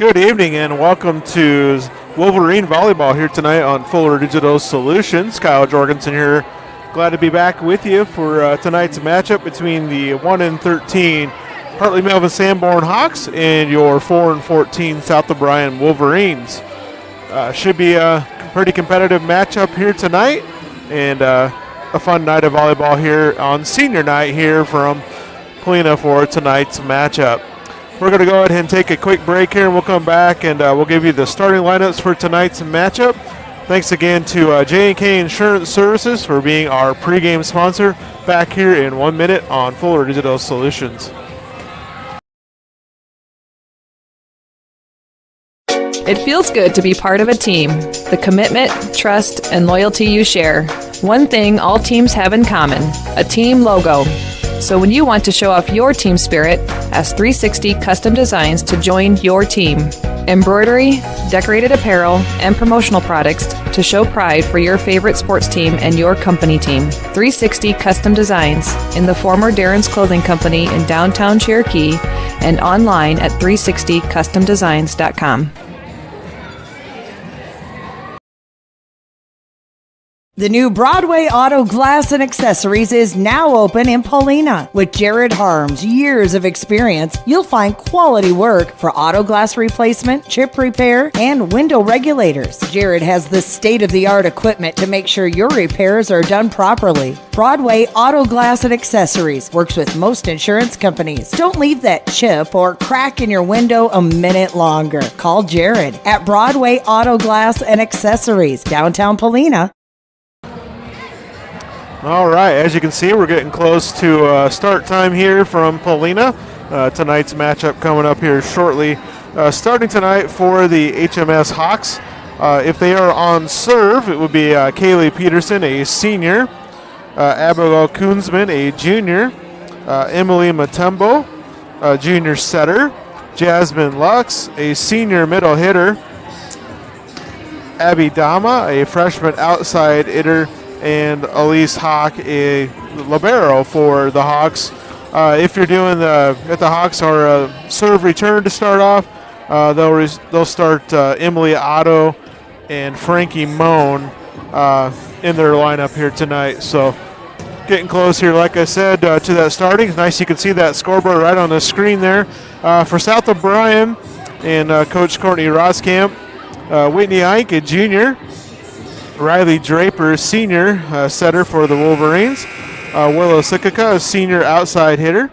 Good evening and welcome to Wolverine Volleyball here tonight on Fuller Digital Solutions. Kyle Jorgensen here. Glad to be back with you for tonight's matchup between the 1-13 Hartley Melvin Sanborn Hawks and your 4-14 South O'Brien Wolverines. Should be a pretty competitive matchup here tonight and a fun night of volleyball here on senior night here from Polina for tonight's matchup. We're going to go ahead and take a quick break here, and we'll come back and we'll give you the starting lineups for tonight's matchup. Thanks again to J&K Insurance Services for being our pregame sponsor. Back here in 1 minute on Fuller Digital Solutions. It feels good to be part of a team. The commitment, trust, and loyalty you share. One thing all teams have in common, a team logo. So when you want to show off your team spirit, ask 360 Custom Designs to join your team. Embroidery, decorated apparel, and promotional products to show pride for your favorite sports team and your company team. 360 Custom Designs in the former Darren's Clothing Company in downtown Cherokee and online at 360customdesigns.com. The new Broadway Auto Glass and Accessories is now open in Polina. With Jared Harm's years of experience, you'll find quality work for auto glass replacement, chip repair, and window regulators. Jared has the state-of-the-art equipment to make sure your repairs are done properly. Broadway Auto Glass and Accessories works with most insurance companies. Don't leave that chip or crack in your window a minute longer. Call Jared at Broadway Auto Glass and Accessories, downtown Polina. All right, as you can see, we're getting close to start time here from Polina. Tonight's matchup coming up here shortly. Starting tonight for the HMS Hawks. If they are on serve, it would be Kaylee Peterson, a senior, Abigail Koonsman, a junior, Emily Matumbo, a junior setter, Jasmine Lux, a senior middle hitter, Abby Dama, a freshman outside hitter, and Elise Hawk, a libero for the Hawks. If you're doing if the Hawks are a serve return to start off, they'll start Emily Otto and Frankie Moan in their lineup here tonight. So getting close here, like I said, to that starting. It's nice you can see that scoreboard right on the screen there. For South O'Brien and Coach Courtney Roskamp, Whitney Ike, a junior, Riley Draper, senior setter for the Wolverines. Willow Sikika, a senior outside hitter.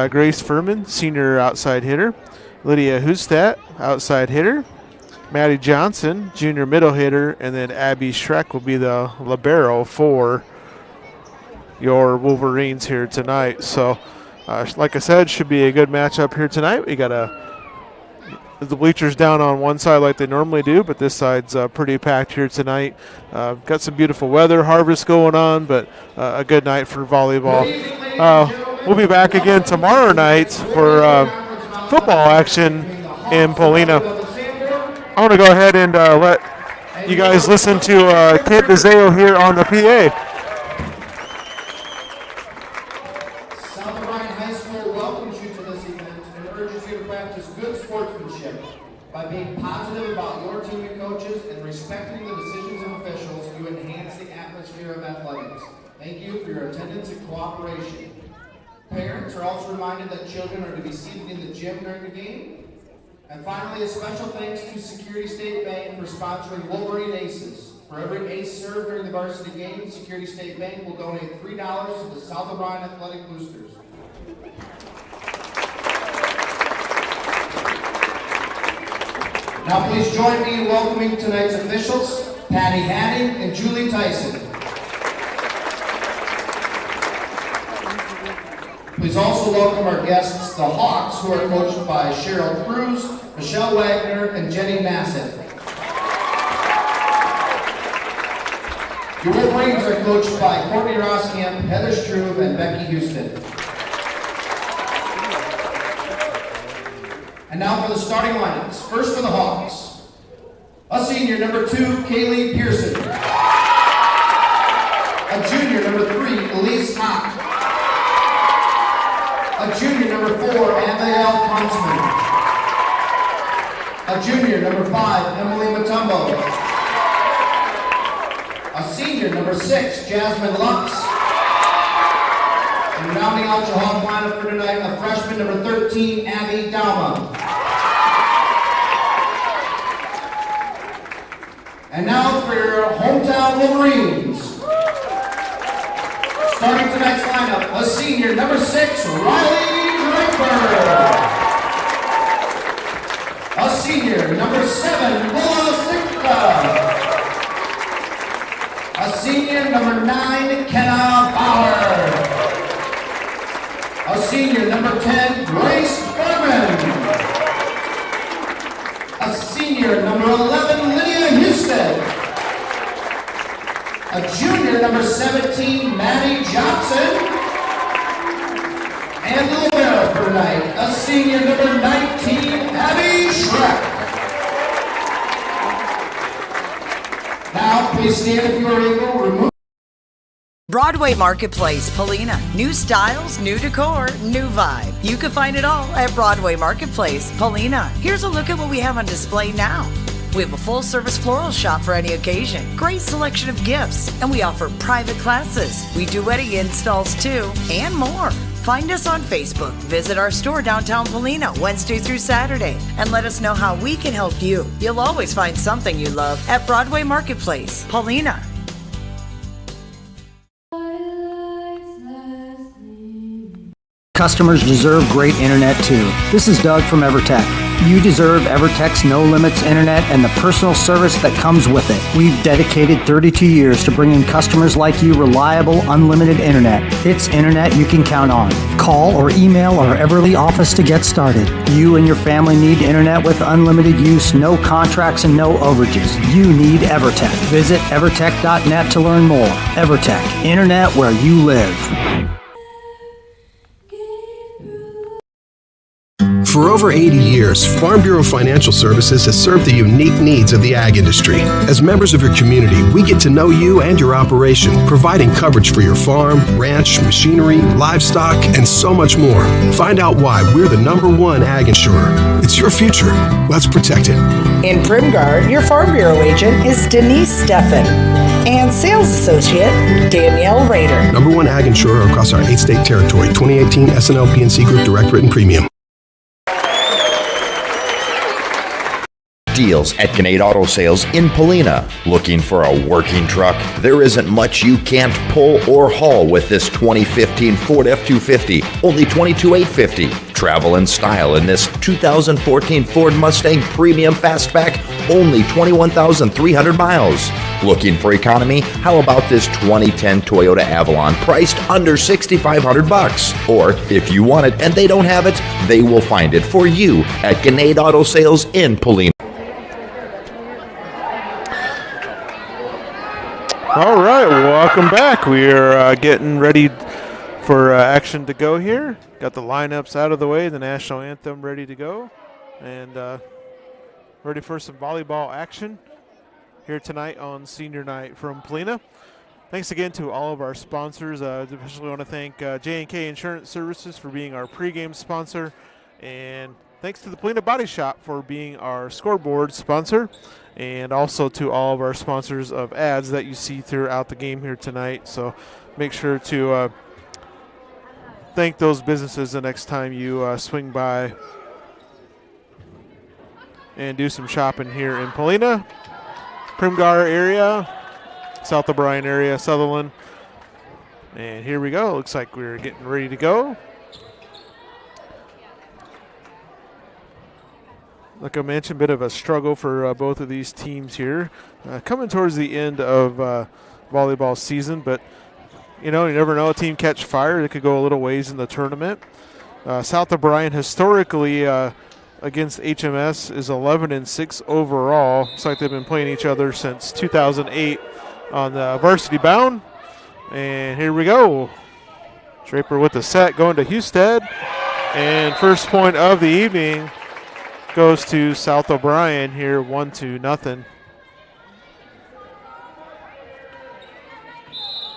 Grace Furman, senior outside hitter. Lydia Hustat, outside hitter. Maddie Johnson, junior middle hitter. And then Abby Schreck will be the libero for your Wolverines here tonight. So, like I said, should be a good matchup here tonight. We got the bleachers down on one side like they normally do, but this side's pretty packed here tonight. Got some beautiful weather, harvest going on, but a good night for volleyball. We'll be back again tomorrow night for football action in Polina. I want to go ahead and let you guys listen to Kent DeZeo here on the PA. By being positive about your team and coaches and respecting the decisions of officials, you enhance the atmosphere of athletics. Thank you for your attendance and cooperation. Parents are also reminded that children are to be seated in the gym during the game. And finally, a special thanks to Security State Bank for sponsoring Wolverine Aces. For every ace served during the varsity game, Security State Bank will donate $3 to the South O'Brien Athletic Boosters. Now please join me in welcoming tonight's officials, Patty Hanning and Julie Tyson. Please also welcome our guests, the Hawks, who are coached by Cheryl Cruz, Michelle Wagner, and Jenny Nassif. Your Wolverines are coached by Courtney Roskamp, Heather Struve, and Becky Houston. And now for the starting lineups. First for the Hawks. A senior, number 2, Kaylee Pearson. A junior, number 3, Elise Hawk. A junior, number 4, Abigail Konsman. A junior, number 5, Emily Matumbo. A senior, number 6, Jasmine Lux. And rounding out your hall lineup for tonight, a freshman, number 13, Abby Dauma. And now for your hometown Wolverines. Starting tonight's lineup, a senior, number 6, Riley Draper. A senior, number 7, Bola Sikka. A senior, number 9, Kenna Bauer. A senior, number 10, Grace Berman. A senior, number 11, Lydia Houston. A junior, number 17, Maddie Johnson. And the libero for tonight, a senior, number 19, Abby Schreck. Now, please stand if you are able. Remove. Broadway Marketplace, Polina. New styles, new decor, new vibe. You can find it all at Broadway Marketplace, Polina. Here's a look at what we have on display now. We have a full-service floral shop for any occasion, great selection of gifts, and we offer private classes. We do wedding installs too, and more. Find us on Facebook, visit our store downtown Polina Wednesday through Saturday, and let us know how we can help you. You'll always find something you love at Broadway Marketplace, Polina. Customers deserve great internet too. This is Doug from EverTech. You deserve EverTech's no limits internet and the personal service that comes with it. We've dedicated 32 years to bringing customers like you reliable, unlimited internet. It's internet you can count on. Call or email our Everly office to get started. You and your family need internet with unlimited use, no contracts, and no overages. You need EverTech. Visit evertech.net to learn more. EverTech, internet where you live. For over 80 years, Farm Bureau Financial Services has served the unique needs of the ag industry. As members of your community, we get to know you and your operation, providing coverage for your farm, ranch, machinery, livestock, and so much more. Find out why we're the #1 ag insurer. It's your future. Let's protect it. In Primgar, your Farm Bureau agent is Denise Steffen, and sales associate Danielle Rader. #1 ag insurer across our 8-state territory. 2018 SNL PNC Group Direct Written Premium. Deals at Gannett Auto Sales in Polina. Looking for a working truck? There isn't much you can't pull or haul with this 2015 Ford F-250, only $22,850. Travel in style in this 2014 Ford Mustang Premium Fastback, only 21,300 miles. Looking for economy? How about this 2010 Toyota Avalon priced under $6,500? Or if you want it and they don't have it, they will find it for you at Gannett Auto Sales in Polina. All right, welcome back. We are getting ready for action to go here. Got the lineups out of the way, the national anthem ready to go, and ready for some volleyball action here tonight on senior night from Polina. Thanks again to all of our sponsors. Especially want to thank J&K Insurance Services for being our pregame sponsor, and thanks to the Polina Body Shop for being our scoreboard sponsor, and also to all of our sponsors of ads that you see throughout the game here tonight. So make sure to thank those businesses the next time you swing by and do some shopping here in Polina, Primgar area, South O'Brien area, Sutherland. And here we go. Looks like we're getting ready to go. Like I mentioned, a bit of a struggle for both of these teams here. Coming towards the end of volleyball season, but you never know. A team catch fire. It could go a little ways in the tournament. South O'Brien historically against HMS is 11-6 overall. Looks like they've been playing each other since 2008 on the varsity bound. And here we go. Draper with the set going to Husted. And first point of the evening goes to South O'Brien here, 1-0.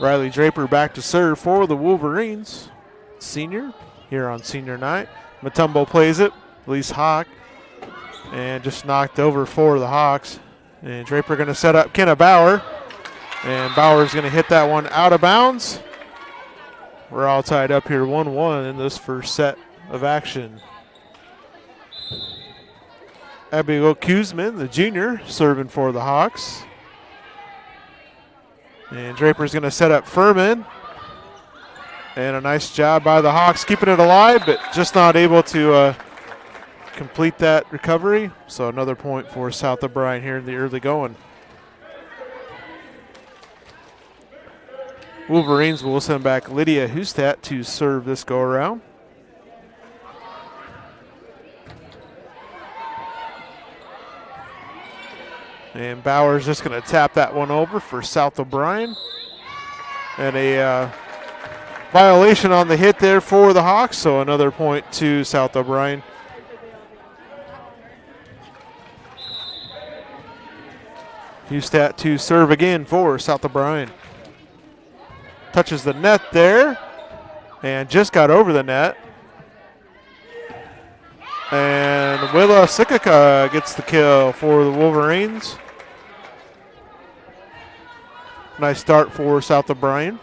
Riley Draper back to serve for the Wolverines. Senior here on senior night. Matumbo plays it. Elise Hawk and just knocked over for the Hawks. And Draper going to set up Kenna Bauer, and Bauer's going to hit that one out of bounds. We're all tied up here 1-1 in this first set of action. Abigail Kuzman, the junior, serving for the Hawks. And Draper's going to set up Furman. And a nice job by the Hawks keeping it alive, but just not able to complete that recovery. So another point for South O'Brien here in the early going. Wolverines will send back Lydia Hustat to serve this go-around. And Bauer's just going to tap that one over for South O'Brien. And a violation on the hit there for the Hawks, so another point to South O'Brien. Hustat to serve again for South O'Brien. Touches the net there and just got over the net. And Willa Sikika gets the kill for the Wolverines. Nice start for South O'Brien.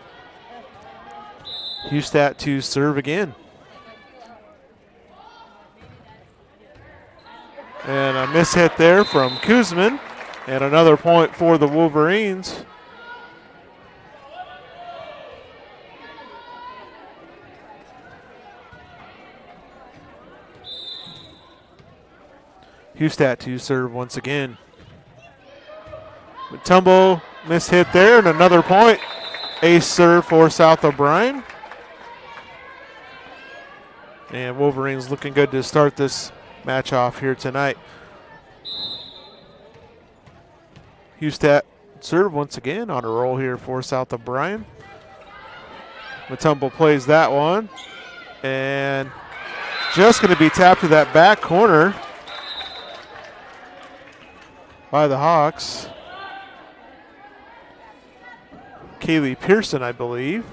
Hustat to serve again. And a mishit there from Kuzman. And another point for the Wolverines. Hustat to serve once again. Mutombo mishit there and another point. Ace serve for South O'Brien. And Wolverines looking good to start this match off here tonight. Hustat serve once again on a roll here for South O'Brien. Mutombo plays that one. And just going to be tapped to that back corner by the Hawks. Kaylee Pearson, I believe.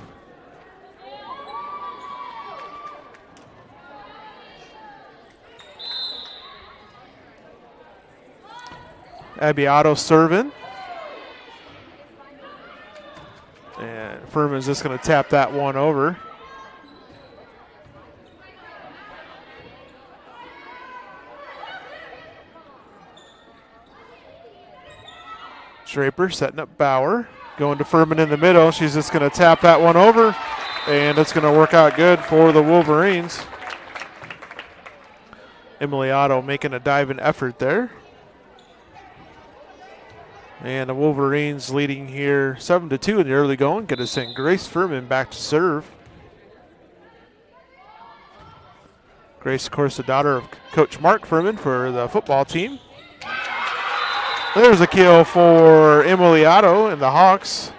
Abbiato serving. And Furman's just going to tap that one over. Draper setting up Bauer. Going to Furman in the middle. She's just going to tap that one over. And it's going to work out good for the Wolverines. Emily Otto making a diving effort there. And the Wolverines leading here 7-2 in the early going. Going to send Grace Furman back to serve. Grace, of course, the daughter of Coach Mark Furman for the football team. There's a kill for Emily Otto and the Hawks.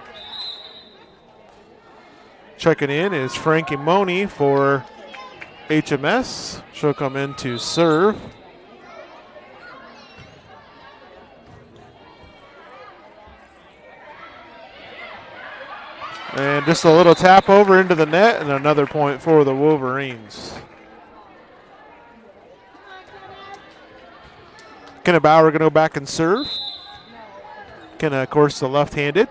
Checking in is Frankie Money for HMS. She'll come in to serve. And just a little tap over into the net and another point for the Wolverines. Kenna Bauer going to go back and serve. Kenna, of course, the left-handed.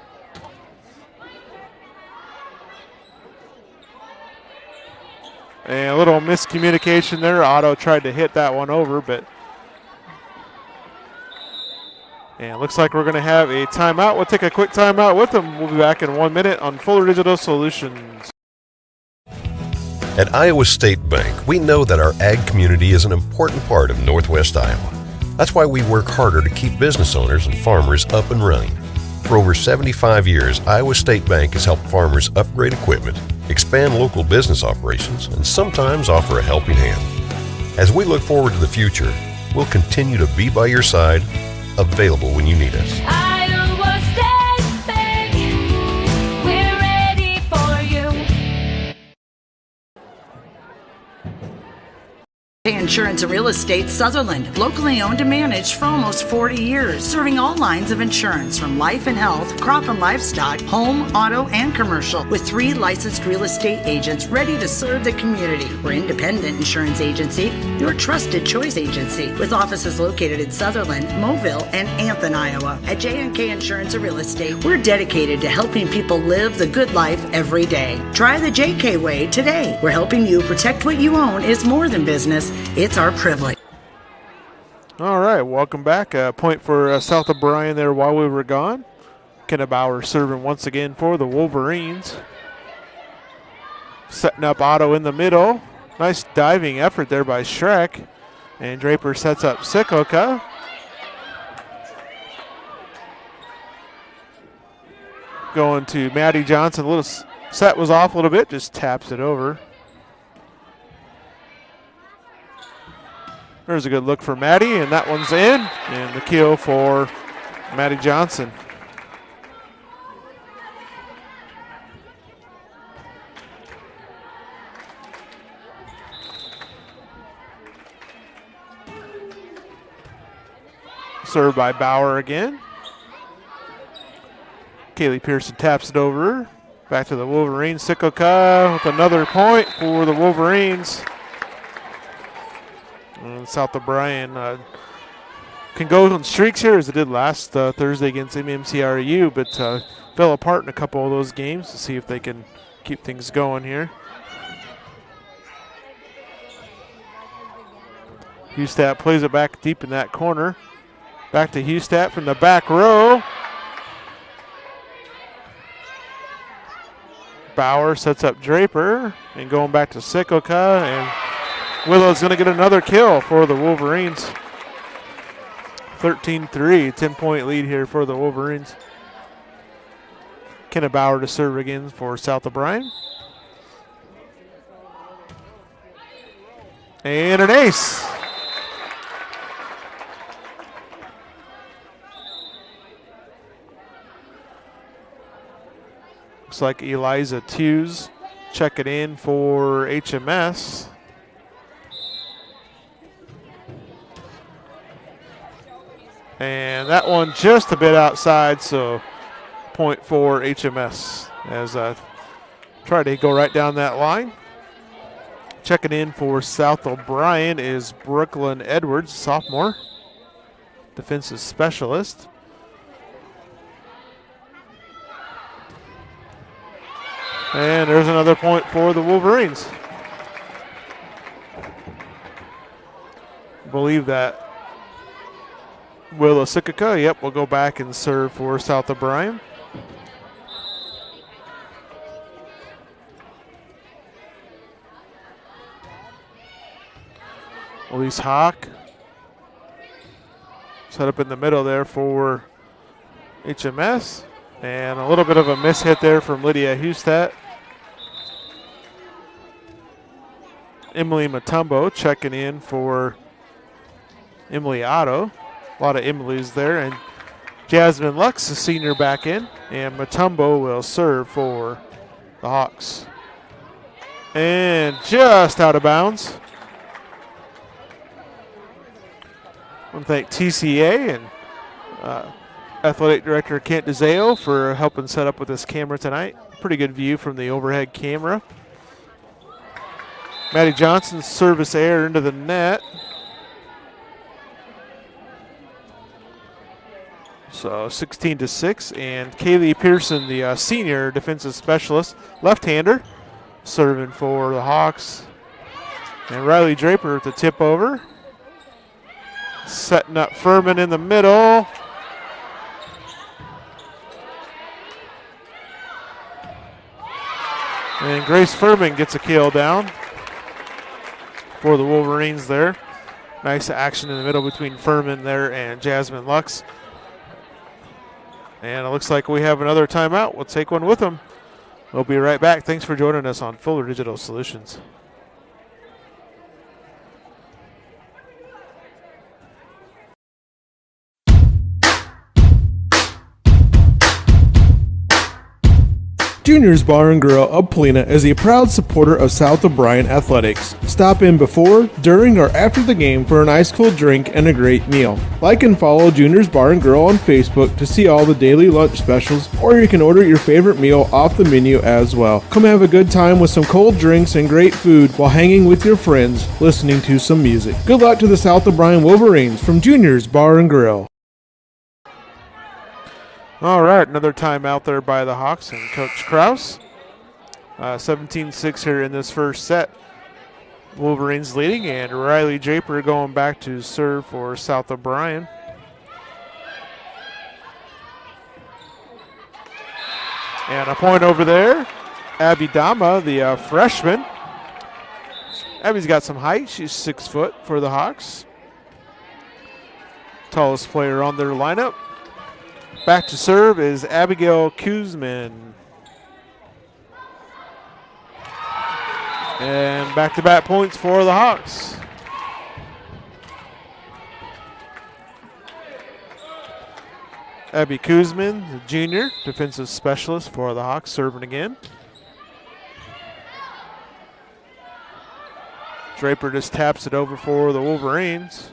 And a little miscommunication there. Otto tried to hit that one over, but. And it looks like we're going to have a timeout. We'll take a quick timeout with them. We'll be back in 1 minute on Fuller Digital Solutions. At Iowa State Bank, we know that our ag community is an important part of Northwest Iowa. That's why we work harder to keep business owners and farmers up and running. For over 75 years, Iowa State Bank has helped farmers upgrade equipment, expand local business operations, and sometimes offer a helping hand. As we look forward to the future, we'll continue to be by your side, available when you need us. Iowa State Bank, we're ready for you. Insurance and Real Estate Sutherland, locally owned and managed for almost 40 years, serving all lines of insurance from life and health, crop and livestock, home, auto, and commercial, with 3 licensed real estate agents ready to serve the community. We're independent insurance agency, your trusted choice agency, with offices located in Sutherland, Mobile, and Anthon, Iowa. At J&K Insurance and Real Estate, we're dedicated to helping people live the good life every day. Try the JK way today. We're helping you protect what you own is more than business. It's our privilege. All right, welcome back. Point for South of Bryan there while we were gone. Kenna Bauer serving once again for the Wolverines. Setting up Otto in the middle. Nice diving effort there by Schreck. And Draper sets up Sikoka. Going to Maddie Johnson. A little set was off a little bit, just taps it over. There's a good look for Maddie, and that one's in. And the kill for Maddie Johnson. Served by Bauer again. Kaylee Pearson taps it over. Back to the Wolverines. Sikoka with another point for the Wolverines. And South of Bryan can go on streaks here as it did last Thursday against MMCRU, but fell apart in a couple of those games to see if they can keep things going here. Hustat plays it back deep in that corner. Back to Hustat from the back row. Bauer sets up Draper, and going back to Sikoka, and Willow's going to get another kill for the Wolverines. 13-3, 10-point lead here for the Wolverines. Kenna Bauer to serve again for South of Bryan. And an ace. Looks like Eliza Tews checking in for HMS. And that one just a bit outside, so point for HMS as try to go right down that line. Checking in for South O'Brien is Brooklyn Edwards, sophomore, defensive specialist. And there's another point for the Wolverines. I believe that Willow Sikoka, yep, will go back and serve for South of Bryan. Elise Hawk set up in the middle there for HMS. And a little bit of a miss hit there from Lydia Hustat. Emily Matumbo checking in for Emily Otto. A lot of Emily's there. And Jasmine Lux, the senior, back in. And Matumbo will serve for the Hawks. And just out of bounds. I want to thank TCA and Athletic Director Kent DeZeo for helping set up with this camera tonight. Pretty good view from the overhead camera. Maddie Johnson service air into the net. So 16-6, and Kaylee Pearson, the senior defensive specialist, left-hander, serving for the Hawks. And Riley Draper with the tip over. Setting up Furman in the middle. And Grace Furman gets a kill down for the Wolverines there. Nice action in the middle between Furman there and Jasmine Lux. And it looks like we have another timeout. We'll take one with them. We'll be right back. Thanks for joining us on Fuller Digital Solutions. Junior's Bar and Grill of Polina is a proud supporter of South O'Brien Athletics. Stop in before, during, or after the game for an ice cold drink and a great meal. Like and follow Junior's Bar and Grill on Facebook to see all the daily lunch specials, or you can order your favorite meal off the menu as well. Come have a good time with some cold drinks and great food while hanging with your friends, listening to some music. Good luck to the South O'Brien Wolverines from Junior's Bar and Grill. All right, another time out there by the Hawks and Coach Kraus. 17-6 here in this first set. Wolverines leading, and Riley Draper going back to serve for South O'Brien. And a point over there. Abby Dama, the freshman. Abby's got some height. She's 6 foot for the Hawks. Tallest player on their lineup. Back to serve is Abigail Kuzman. And back-to-back points for the Hawks. Abby Kuzman, the junior, defensive specialist for the Hawks, serving again. Draper just taps it over for the Wolverines.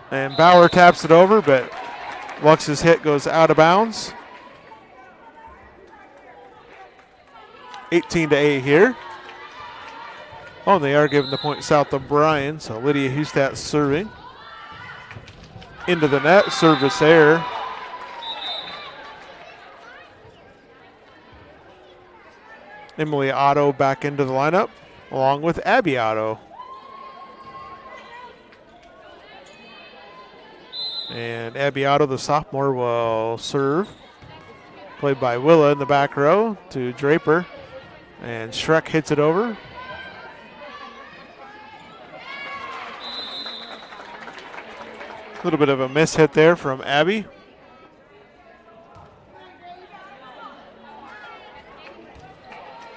And Bauer taps it over, but Lux's hit goes out of bounds. 18-8 here. Oh, and they are giving the point South O'Brien, so Lydia Hustat serving. Into the net, service error. Emily Otto back into the lineup, along with Abby Otto. And Abby Otto, the sophomore, will serve. Played by Willa in the back row to Draper. And Schreck hits it over. A little bit of a miss hit there from Abby.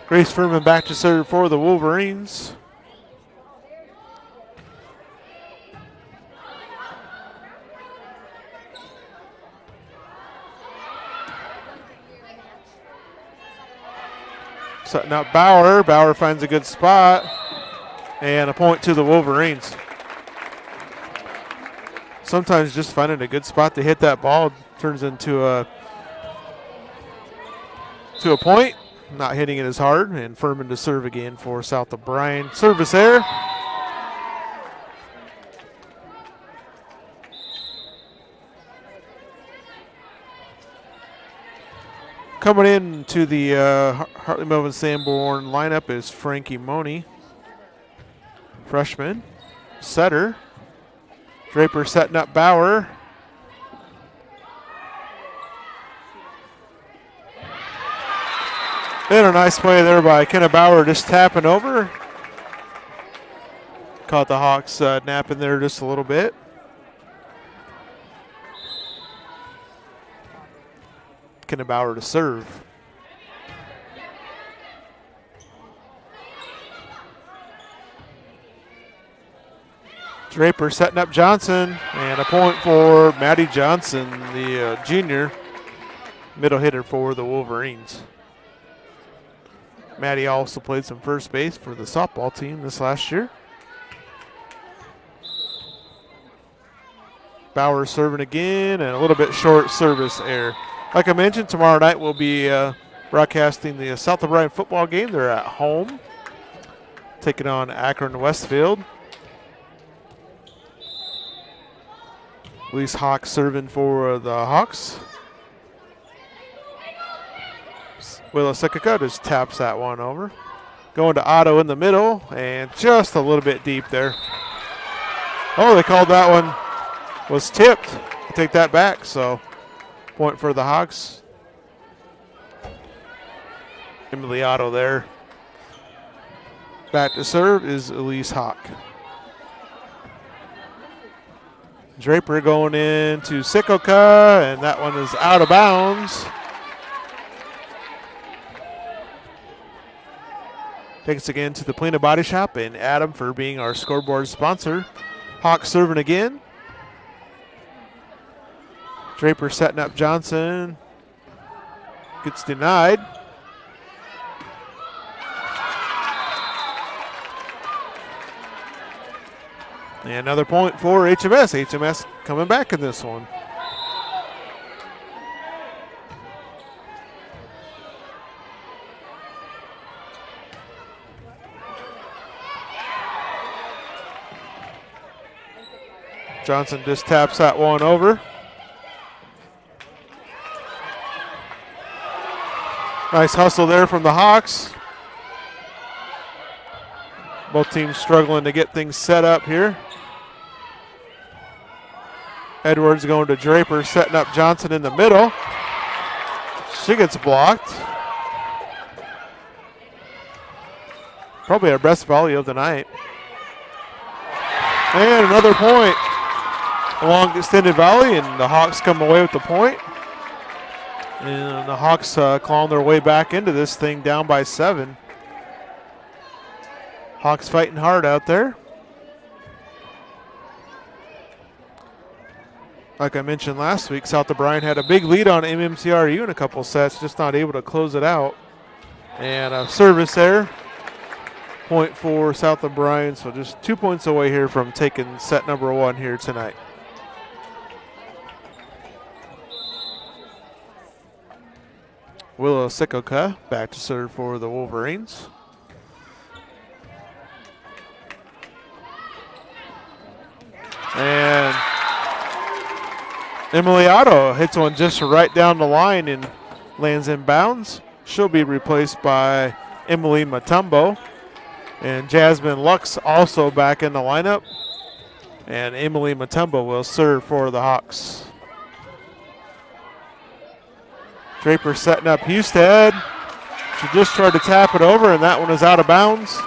Grace Furman back to serve for the Wolverines. Setting up Bauer. Bauer finds a good spot. And a point to the Wolverines. Sometimes just finding a good spot to hit that ball turns into a point. Not hitting it as hard. And Furman to serve again for South O'Brien. Service error. Coming in to the Hartley Melvin Sanborn lineup is Frankie Money, freshman, setter. Draper setting up Bauer. And a nice play there by Kenna Bauer, just tapping over. Caught the Hawks napping there just a little bit. Kenna Bauer to serve. Draper setting up Johnson, and a point for Maddie Johnson, the junior middle hitter for the Wolverines. Maddie also played some first base for the softball team this last year. Bauer serving again, and a little bit short service error. Like I mentioned, tomorrow night we'll be broadcasting the South O'Brien football game. They're at home, taking on Akron Westfield. Elise Hawk serving for the Hawks. Willa Sikika just taps that one over. Going to Otto in the middle, and just a little bit deep there. Oh, they called that one was tipped. I'll take that back, so point for the Hawks. Emily Otto there. Back to serve is Elise Hawk. Draper going in to Sikika, and that one is out of bounds. Thanks again to the Polina Body Shop and Adam for being our scoreboard sponsor. Hawks serving again. Draper setting up Johnson. Gets denied. And another point for HMS. HMS coming back in this one. Johnson just taps that one over. Nice hustle there from the Hawks. Both teams struggling to get things set up here. Edwards going to Draper, setting up Johnson in the middle. She gets blocked. Probably our best volley of the night. And another point. A long extended volley, and the Hawks come away with the point. And the Hawks clawing their way back into this thing, down by 7. Hawks fighting hard out there. Like I mentioned last week, South O'Brien had a big lead on MMCRU in a couple sets, just not able to close it out. And a service there. Point for South O'Brien, so just 2 points away here from taking set number 1 here tonight. Willow Sikoka back to serve for the Wolverines. And Emily Otto hits one just right down the line and lands in bounds. She'll be replaced by Emily Matumbo. And Jasmine Lux also back in the lineup. And Emily Matumbo will serve for the Hawks. Draper setting up Husted. She just tried to tap it over, and that one is out of bounds.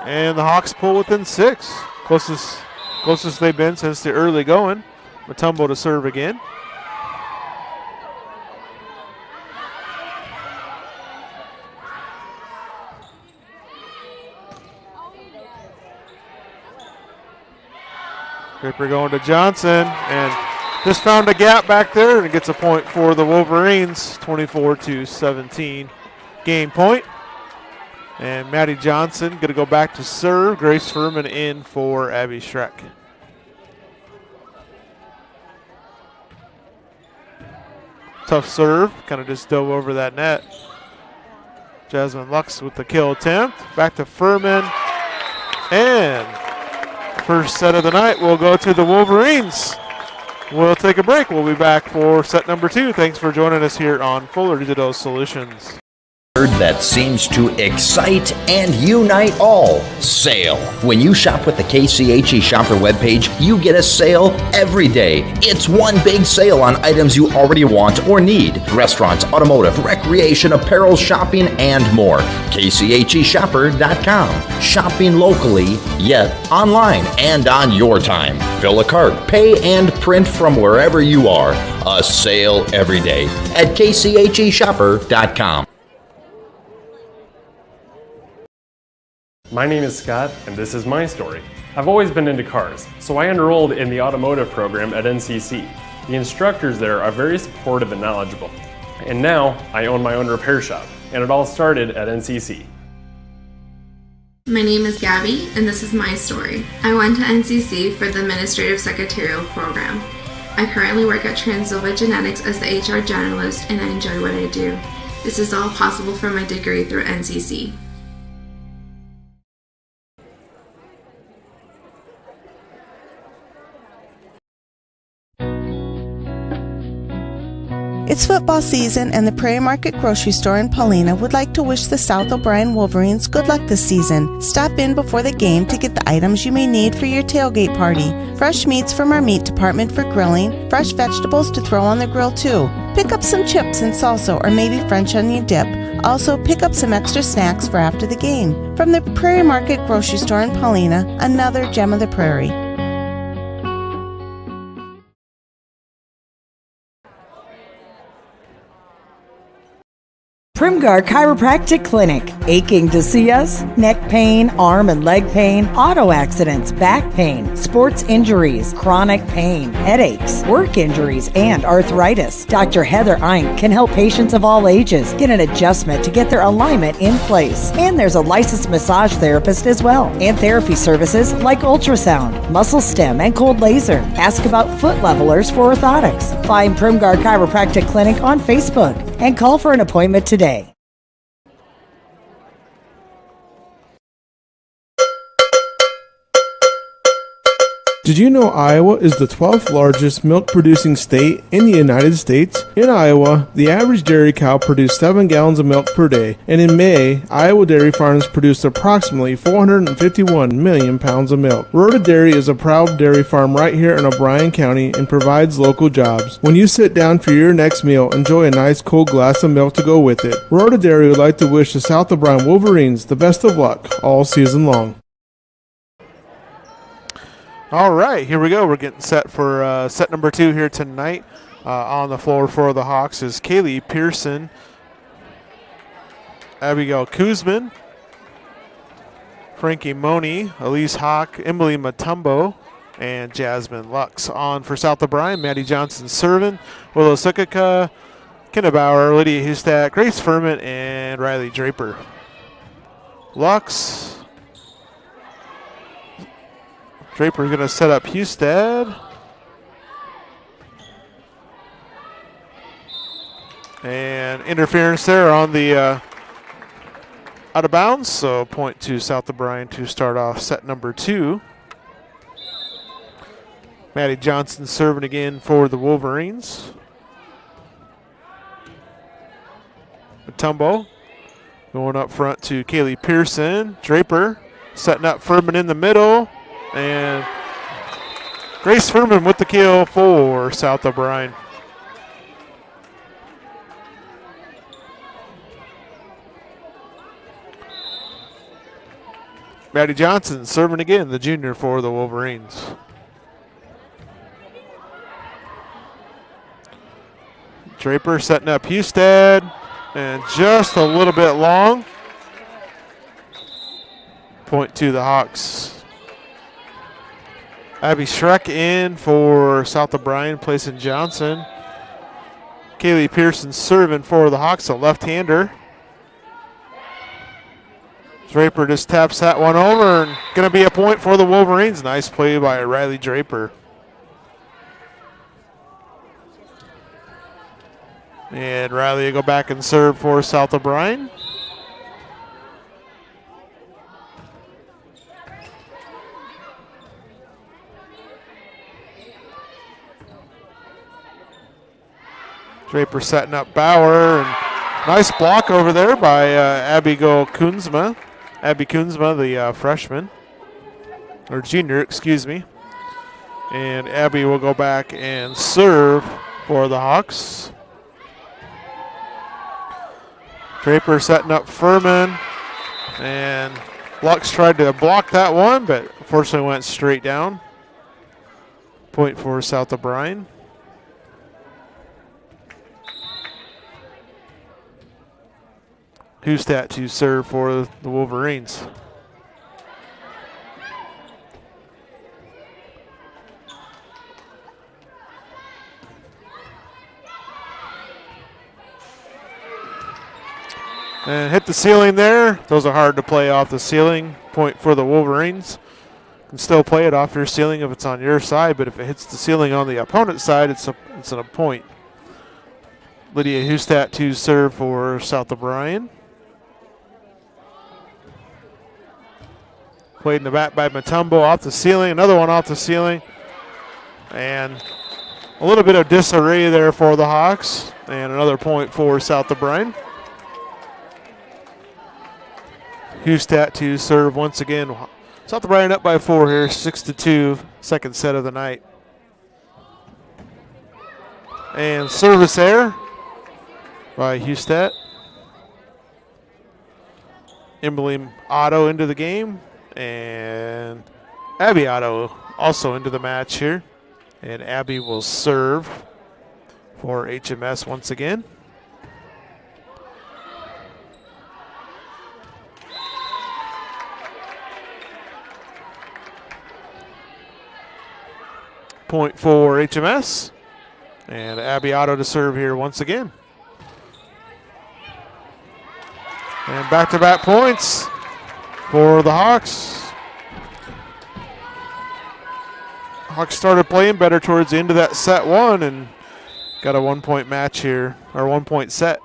And the Hawks pull within 6. Closest they've been since the early going. Matumbo to serve again. Draper going to Johnson, and just found a gap back there, and gets a point for the Wolverines, 24-17 game point. And Maddie Johnson going to go back to serve. Grace Furman in for Abby Schreck. Tough serve, kind of just dove over that net. Jasmine Lux with the kill attempt. Back to Furman. And first set of the night will go to the Wolverines. We'll take a break. We'll be back for set number 2. Thanks for joining us here on Fuller Digital Solutions. That seems to excite and unite all. Sale. When you shop with the KCHE Shopper webpage, you get a sale every day. It's one big sale on items you already want or need. Restaurants, automotive, recreation, apparel, shopping, and more. KCHEshopper.com. Shopping locally, yet online and on your time. Fill a cart, pay, and print from wherever you are. A sale every day at KCHEshopper.com. My name is Scott, and this is my story. I've always been into cars, so I enrolled in the automotive program at NCC. The instructors there are very supportive and knowledgeable. And now, I own my own repair shop, and it all started at NCC. My name is Gabby, and this is my story. I went to NCC for the Administrative Secretarial program. I currently work at Transnova Genetics as the HR generalist, and I enjoy what I do. This is all possible for my degree through NCC. It's football season, and the Prairie Market Grocery Store in Paulina would like to wish the South O'Brien Wolverines good luck this season. Stop in before the game to get the items you may need for your tailgate party. Fresh meats from our meat department for grilling, fresh vegetables to throw on the grill too. Pick up some chips and salsa or maybe French onion dip. Also, pick up some extra snacks for after the game. From the Prairie Market Grocery Store in Paulina, another gem of the prairie. Primgar Chiropractic Clinic. Aching to see us? Neck pain, arm and leg pain, auto accidents, back pain, sports injuries, chronic pain, headaches, work injuries, and arthritis. Dr. Heather Eink can help patients of all ages get an adjustment to get their alignment in place. And there's a licensed massage therapist as well. And therapy services like ultrasound, muscle stem, and cold laser. Ask about foot levelers for orthotics. Find Primgar Chiropractic Clinic on Facebook and call for an appointment today. Did you know Iowa is the 12th largest milk-producing state in the United States? In Iowa, the average dairy cow produced 7 gallons of milk per day, and in May, Iowa dairy farms produced approximately 451 million pounds of milk. Rhoda Dairy is a proud dairy farm right here in O'Brien County and provides local jobs. When you sit down for your next meal, enjoy a nice cold glass of milk to go with it. Rhoda Dairy would like to wish the South O'Brien Wolverines the best of luck all season long. All right, here we go. We're getting set for set number 2 here tonight. On the floor for the Hawks is Kaylee Pearson, Abigail Kuzman, Frankie Moni, Elise Hawk, Emily Matumbo, and Jasmine Lux. On for South O'Brien, Maddie Johnson serving, Willow Sukika, Kenna Bauer, Lydia Hustat, Grace Furman, and Riley Draper. Lux. Draper's going to set up Hustad. And interference there on the out of bounds. So point to South O'Brien to start off set number 2. Maddie Johnson serving again for the Wolverines. Matumbo going up front to Kaylee Pearson. Draper setting up Furman in the middle. And Grace Furman with the kill for South O'Brien. Maddie Johnson serving again, the junior for the Wolverines. Draper setting up Hustad, and just a little bit long. Point to the Hawks. Abby Schreck in for South O'Brien, placing Johnson. Kaylee Pearson serving for the Hawks, a left-hander. Draper just taps that one over, and going to be a point for the Wolverines. Nice play by Riley Draper. And Riley will go back and serve for South O'Brien. Draper setting up Bauer, and nice block over there by Abigail Kunzma. Abby Kunzma, the freshman, or junior, excuse me. And Abby will go back and serve for the Hawks. Draper setting up Furman, and Lux tried to block that one, but unfortunately went straight down. Point for South O'Brien. Hustat to serve for the Wolverines. And hit the ceiling there. Those are hard to play off the ceiling. Point for the Wolverines. You can still play it off your ceiling if it's on your side, but if it hits the ceiling on the opponent's side, it's a point. Lydia Hustat to serve for South O'Brien. Played in the back by Matumbo off the ceiling. Another one off the ceiling. And a little bit of disarray there for the Hawks. And another point for South O'Brien. Hustat to serve once again. South O'Brien up by 4 here, 6-2, second set of the night. And service there by Hustat. Emily Otto into the game. And Abby Otto also into the match here. And Abby will serve for HMS once again. Point for HMS. And Abby Otto to serve here once again. And back-to-back points for the Hawks. Hawks started playing better towards the end of that set one and got a 1-point match here, or 1-point set.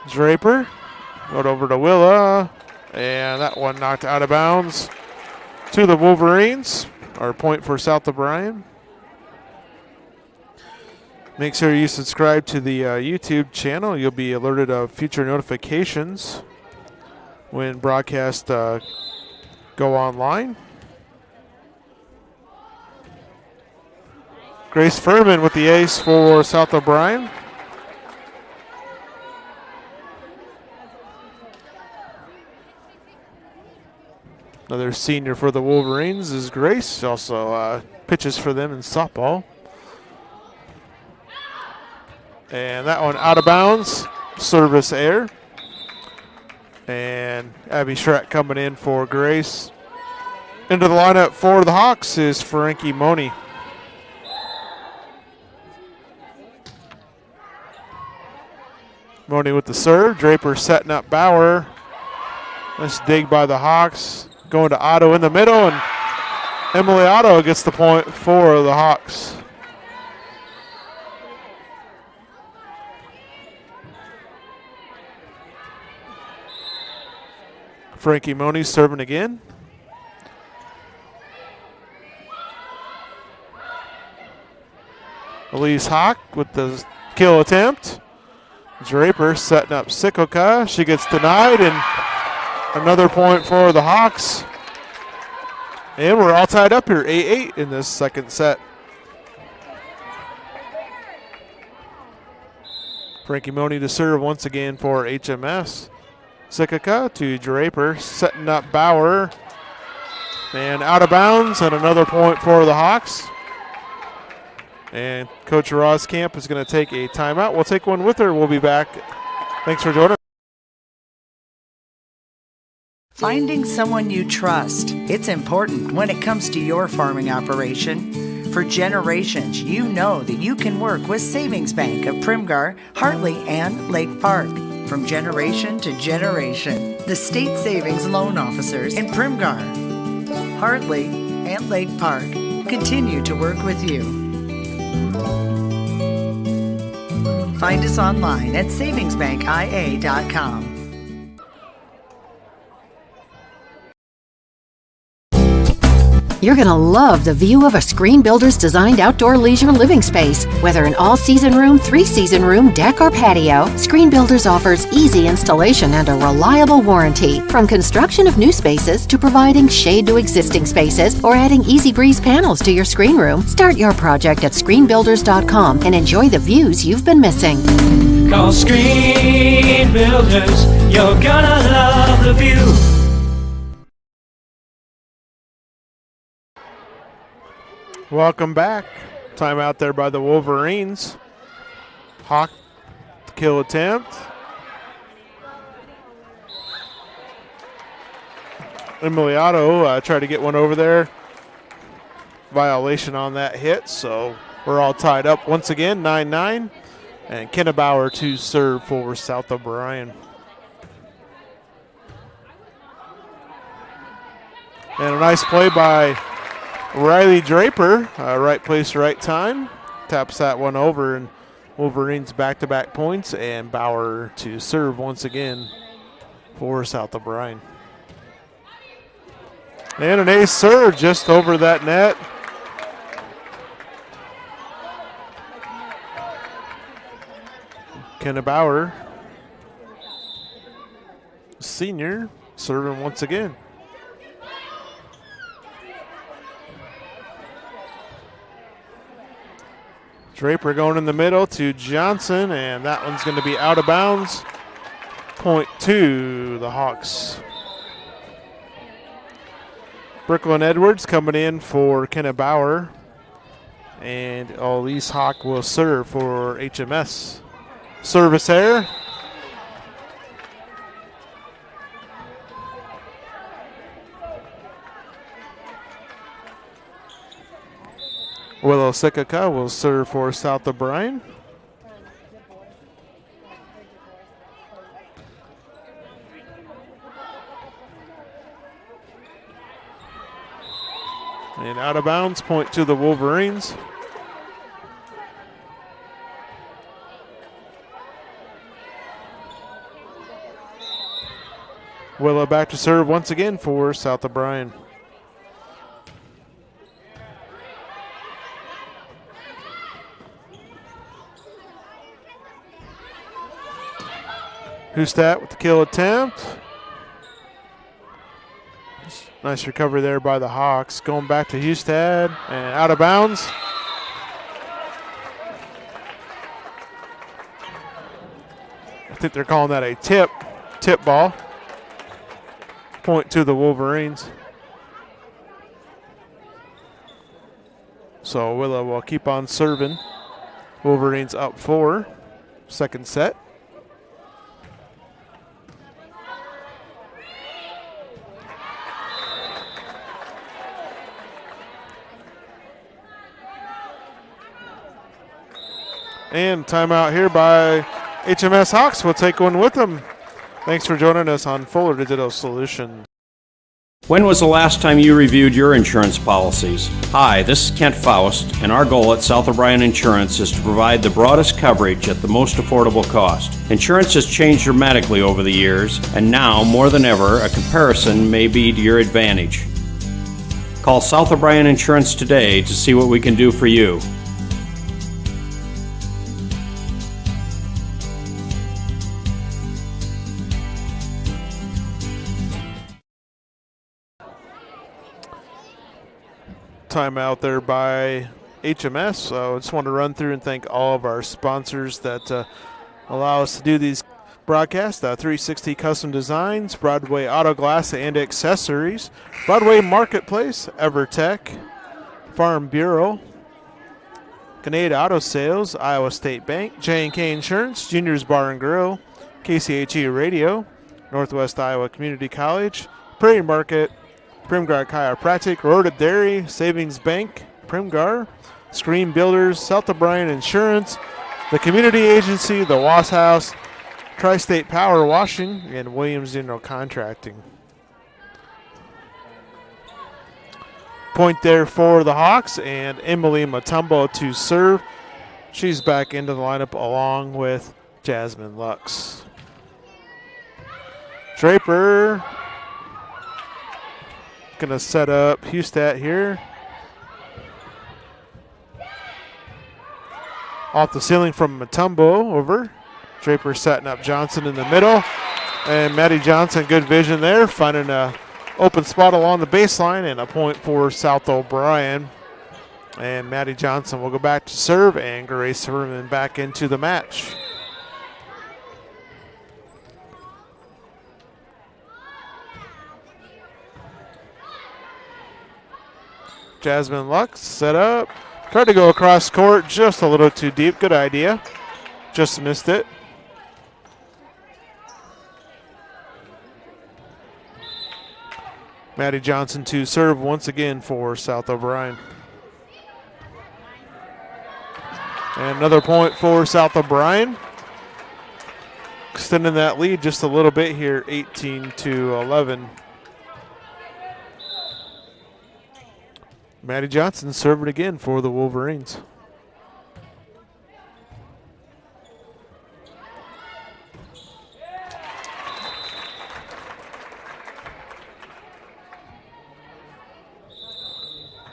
Draper, got over to Willa, and that one knocked out of bounds to the Wolverines. Our point for South O'Brien. Make sure you subscribe to the YouTube channel. You'll be alerted of future notifications when broadcasts go online. Grace Furman with the ace for South O'Brien. Another senior for the Wolverines is Grace. Also pitches for them in softball. And that one out of bounds. Service error. And Abby Schreck coming in for Grace. Into the lineup for the Hawks is Frankie Money. Money with the serve. Draper setting up Bauer. Nice dig by the Hawks. Going to Otto in the middle, and Emily Otto gets the point for the Hawks. Frankie Money serving again. Elise Hawk with the kill attempt. Draper setting up Sikoka. She gets denied, and another point for the Hawks. And we're all tied up here, 8-8 in this second set. Frankie Money to serve once again for HMS. Sikoka to Draper, setting up Bauer. And out of bounds, and another point for the Hawks. And Coach Roskamp is going to take a timeout. We'll take one with her. We'll be back. Thanks for joining us. Finding someone you trust. It's important when it comes to your farming operation. For generations, you know that you can work with Savings Bank of Primgar, Hartley, and Lake Park. From generation to generation, the State Savings Loan Officers in Primgar, Hartley, and Lake Park continue to work with you. Find us online at savingsbankia.com. You're going to love the view of a Screen Builder's designed outdoor leisure living space. Whether an all-season room, three-season room, deck, or patio, Screen Builders offers easy installation and a reliable warranty. From construction of new spaces to providing shade to existing spaces or adding Easy Breeze panels to your screen room, start your project at screenbuilders.com and enjoy the views you've been missing. Call Screen Builders, you're gonna love the view. Welcome back. Time out there by the Wolverines. Hawk kill attempt. Emily Otto tried to get one over there. Violation on that hit, so we're all tied up once again, 9-9. And Kenna Bauer to serve for South O'Brien. And a nice play by Riley Draper, right place, right time. Taps that one over, and Wolverines back-to-back points, and Bauer to serve once again for South O'Brien. And an ace serve just over that net. Kenna Bauer, senior, serving once again. Draper going in the middle to Johnson, and that one's going to be out of bounds. Point to the Hawks. Brooklyn Edwards coming in for Kenna Bauer, and Elise Hawk will serve for HMS. Service error. Willow Sikaka will serve for South O'Brien. And out of bounds, point to the Wolverines. Willow back to serve once again for South O'Brien. Hustat with the kill attempt. Nice recovery there by the Hawks. Going back to Hustad and out of bounds. I think they're calling that a tip ball. Point to the Wolverines. So Willow will keep on serving. Wolverines up 4. Second set. And timeout here by HMS Hawks. We'll take one with them. Thanks for joining us on Fuller Digital Solutions. When was the last time you reviewed your insurance policies? Hi, this is Kent Faust, and our goal at South O'Brien Insurance is to provide the broadest coverage at the most affordable cost. Insurance has changed dramatically over the years, and now, more than ever, a comparison may be to your advantage. Call South O'Brien Insurance today to see what we can do for you. Timeout there by HMS. So I just want to run through and thank all of our sponsors that allow us to do these broadcasts. 360 Custom Designs, Broadway Auto Glass and Accessories, Broadway Marketplace, EverTech, Farm Bureau, Canada Auto Sales, Iowa State Bank, J&K Insurance, Juniors Bar and Grill, KCHE Radio, Northwest Iowa Community College, Prairie Market, Primgar Chiropractic, Rhoda Dairy, Savings Bank, Primgar, Screen Builders, South O'Brien Insurance, the Community Agency, the Wass House, Tri-State Power Washing, and Williams General Contracting. Point there for the Hawks, and Emily Matumbo to serve. She's back into the lineup along with Jasmine Lux. Draper going to set up Hustat here. Off the ceiling from Matumbo over. Draper setting up Johnson in the middle. And Maddie Johnson, good vision there, finding an open spot along the baseline, and a point for South O'Brien. And Maddie Johnson will go back to serve, and Grace Herman back into the match. Jasmine Lux set up. Tried to go across court just a little too deep. Good idea. Just missed it. Maddie Johnson to serve once again for South O'Brien. And another point for South O'Brien. Extending that lead just a little bit here, 18-11. Maddie Johnson serving again for the Wolverines.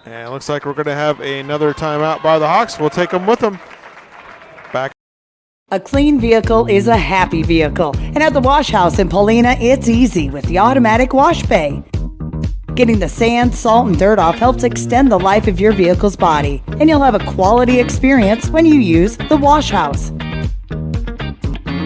And it looks like we're going to have another timeout by the Hawks. We'll take them with them. Back. A clean vehicle is a happy vehicle. And at the Wash House in Paulina, it's easy with the automatic wash bay. Getting the sand, salt, and dirt off helps extend the life of your vehicle's body, and you'll have a quality experience when you use the Wash House.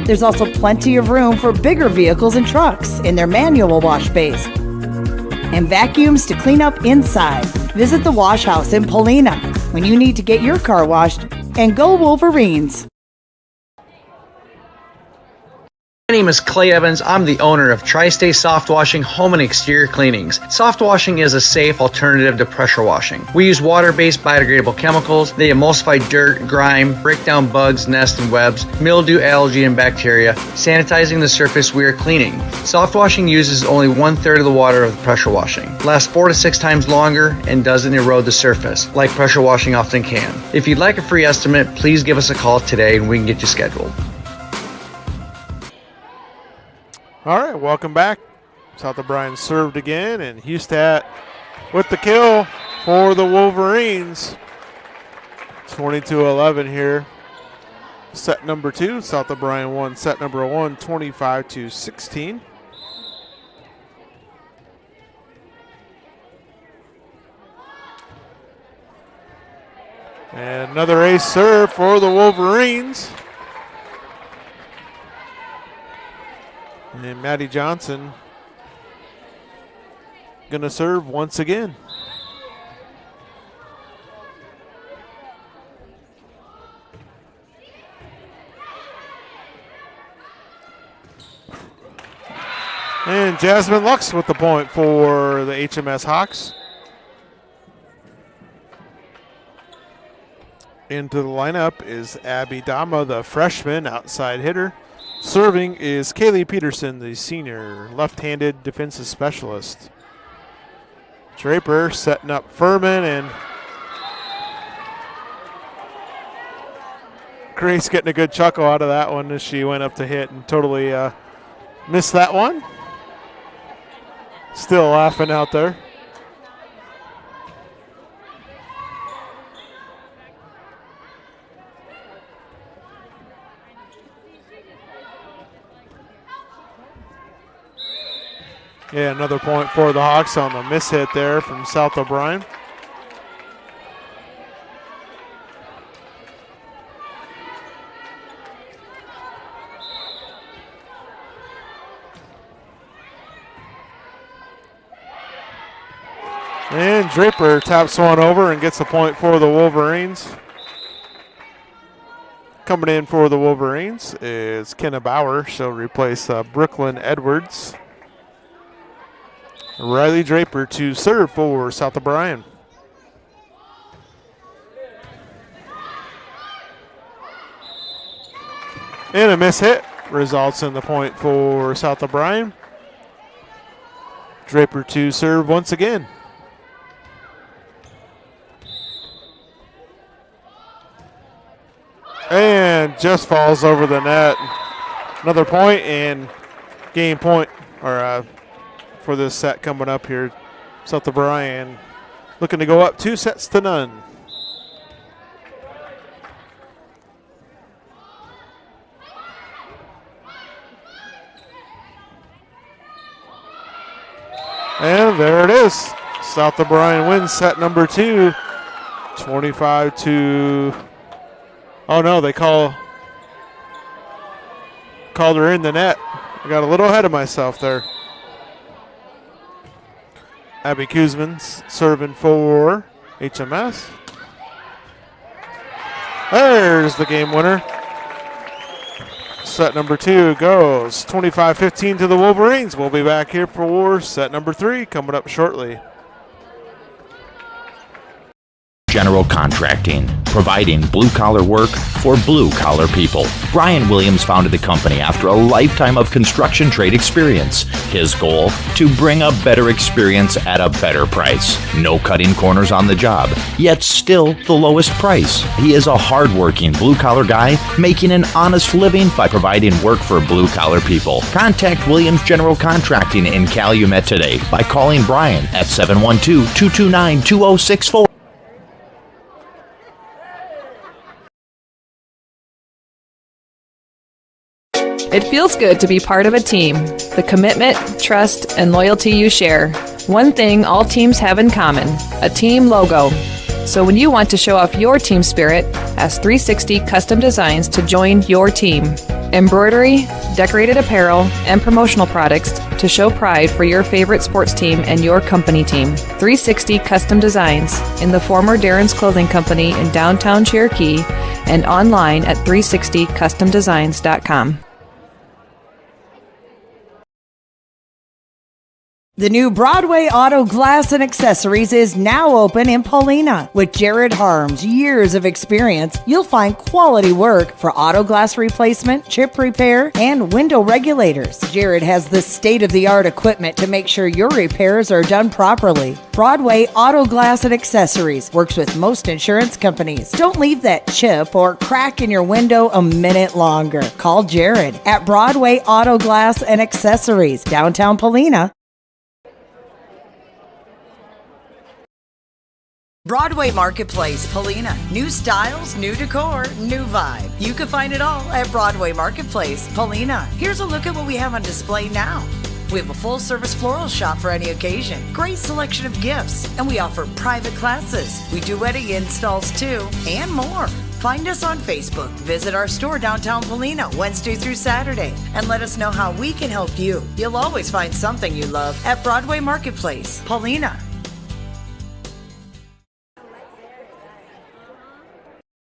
There's also plenty of room for bigger vehicles and trucks in their manual wash bays, and vacuums to clean up inside. Visit the Wash House in Paulina when you need to get your car washed, and go Wolverines! My name is Clay Evans. I'm the owner of Tri-State Soft Washing Home and Exterior Cleanings. Soft washing is a safe alternative to pressure washing. We use water-based biodegradable chemicals. They emulsify dirt, grime, break down bugs, nests, and webs, mildew, algae, and bacteria, sanitizing the surface we are cleaning. Soft washing uses only 1/3 of the water of the pressure washing, lasts 4 to 6 times longer, and doesn't erode the surface, like pressure washing often can. If you'd like a free estimate, please give us a call today and we can get you scheduled. All right, welcome back. South O'Brien served again, and Hustat with the kill for the Wolverines. 22-11 here. Set number 2, South O'Brien won set number 1, 25-16. And another ace serve for the Wolverines. And Maddie Johnson gonna serve once again. And Jasmine Lux with the point for the HMS Hawks. Into the lineup is Abby Dama, the freshman outside hitter. Serving is Kaylee Peterson, the senior left-handed defensive specialist. Draper setting up Furman, and Grace getting a good chuckle out of that one as she went up to hit and totally missed that one. Still laughing out there. Yeah, another point for the Hawks on the miss hit there from South O'Brien. And Draper taps one over and gets a point for the Wolverines. Coming in for the Wolverines is Kenna Bauer. She'll replace Brooklyn Edwards. Riley Draper to serve for South O'Brien. And a miss hit results in the point for South O'Brien. Draper to serve once again. And just falls over the net. Another point and game point, or for this set coming up here. South O'Brien looking to go up 2-0. And there it is. South O'Brien wins set number 2, 25 to. Oh no, they called her in the net. I got a little ahead of myself there. Abby Kuzman's serving for HMS. There's the game winner. Set number 2 goes 25-15 to the Wolverines. We'll be back here for set number 3 coming up shortly. General Contracting, providing blue-collar work for blue-collar people. Brian Williams founded the company after a lifetime of construction trade experience. His goal, to bring a better experience at a better price. No cutting corners on the job, yet still the lowest price. He is a hard-working blue-collar guy making an honest living by providing work for blue-collar people. Contact Williams General Contracting in Calumet today by calling Brian at 712-229-2064. It feels good to be part of a team. The commitment, trust, and loyalty you share. One thing all teams have in common, a team logo. So when you want to show off your team spirit, ask 360 Custom Designs to join your team. Embroidery, decorated apparel, and promotional products to show pride for your favorite sports team and your company team. 360 Custom Designs in the former Darren's Clothing Company in downtown Cherokee and online at 360customdesigns.com. The new Broadway Auto Glass and Accessories is now open in Paulina. With Jared Harms' years of experience, you'll find quality work for auto glass replacement, chip repair, and window regulators. Jared has the state-of-the-art equipment to make sure your repairs are done properly. Broadway Auto Glass and Accessories works with most insurance companies. Don't leave that chip or crack in your window a minute longer. Call Jared at Broadway Auto Glass and Accessories, downtown Paulina. Broadway Marketplace, Paulina. New styles, new decor, new vibe. You can find it all at Broadway Marketplace, Paulina. Here's a look at what we have on display now. We have a full-service floral shop for any occasion. Great selection of gifts. And we offer private classes. We do wedding installs too, and more. Find us on Facebook. Visit our store downtown Paulina Wednesday through Saturday. And let us know how we can help you. You'll always find something you love at Broadway Marketplace, Paulina.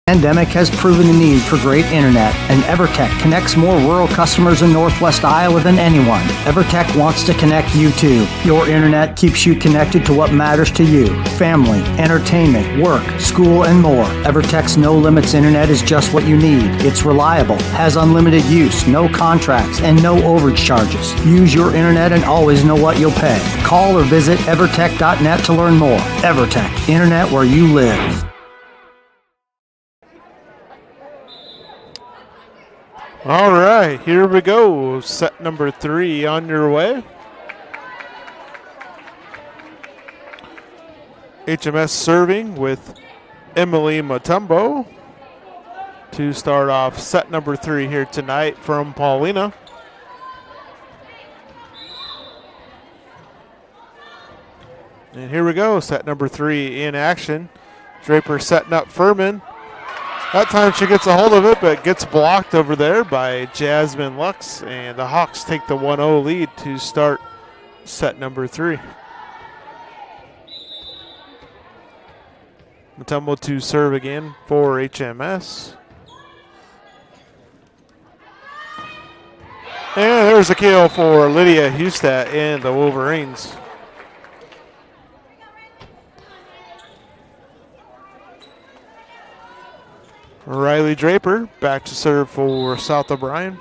The pandemic has proven the need for great internet, and EverTech connects more rural customers in Northwest Iowa than anyone. EverTech wants to connect you too. Your internet keeps you connected to what matters to you: family, entertainment, work, school, and more. EverTech's no limits internet is just what you need. It's reliable, has unlimited use, no contracts, and no overage charges. Use your internet and always know what you'll pay. Call or visit evertech.net to learn more. EverTech, internet where you live. All right, here we go. Set number 3 on your way. HMS serving with Emily Mutombo to start off set number 3 here tonight from Paulina. And here we go, set number 3 in action. Draper setting up Furman. That time she gets a hold of it, but gets blocked over there by Jasmine Lux, and the Hawks take the 1-0 lead to start set number 3. Mutombo to serve again for HMS. And there's a kill for Lydia Hustat and the Wolverines. Riley Draper back to serve for South O'Brien.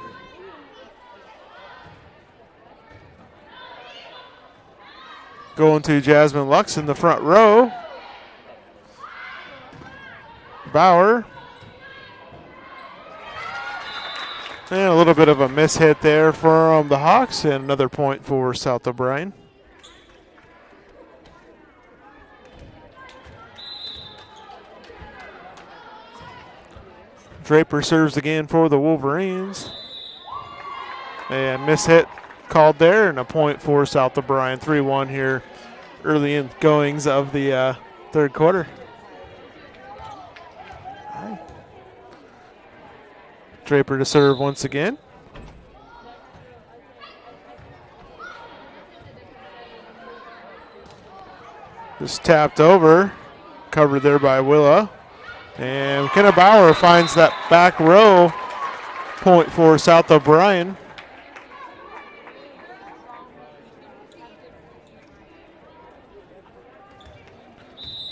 Going to Jasmine Lux in the front row. Bauer. And a little bit of a mishit there from the Hawks, and another point for South O'Brien. Draper serves again for the Wolverines. And mishit called there, and a point for South O'Brien. 3-1 here early in goings of the third quarter. Draper to serve once again. Just tapped over, covered there by Willa. And McKenna Bauer finds that back row, point for South O'Brien.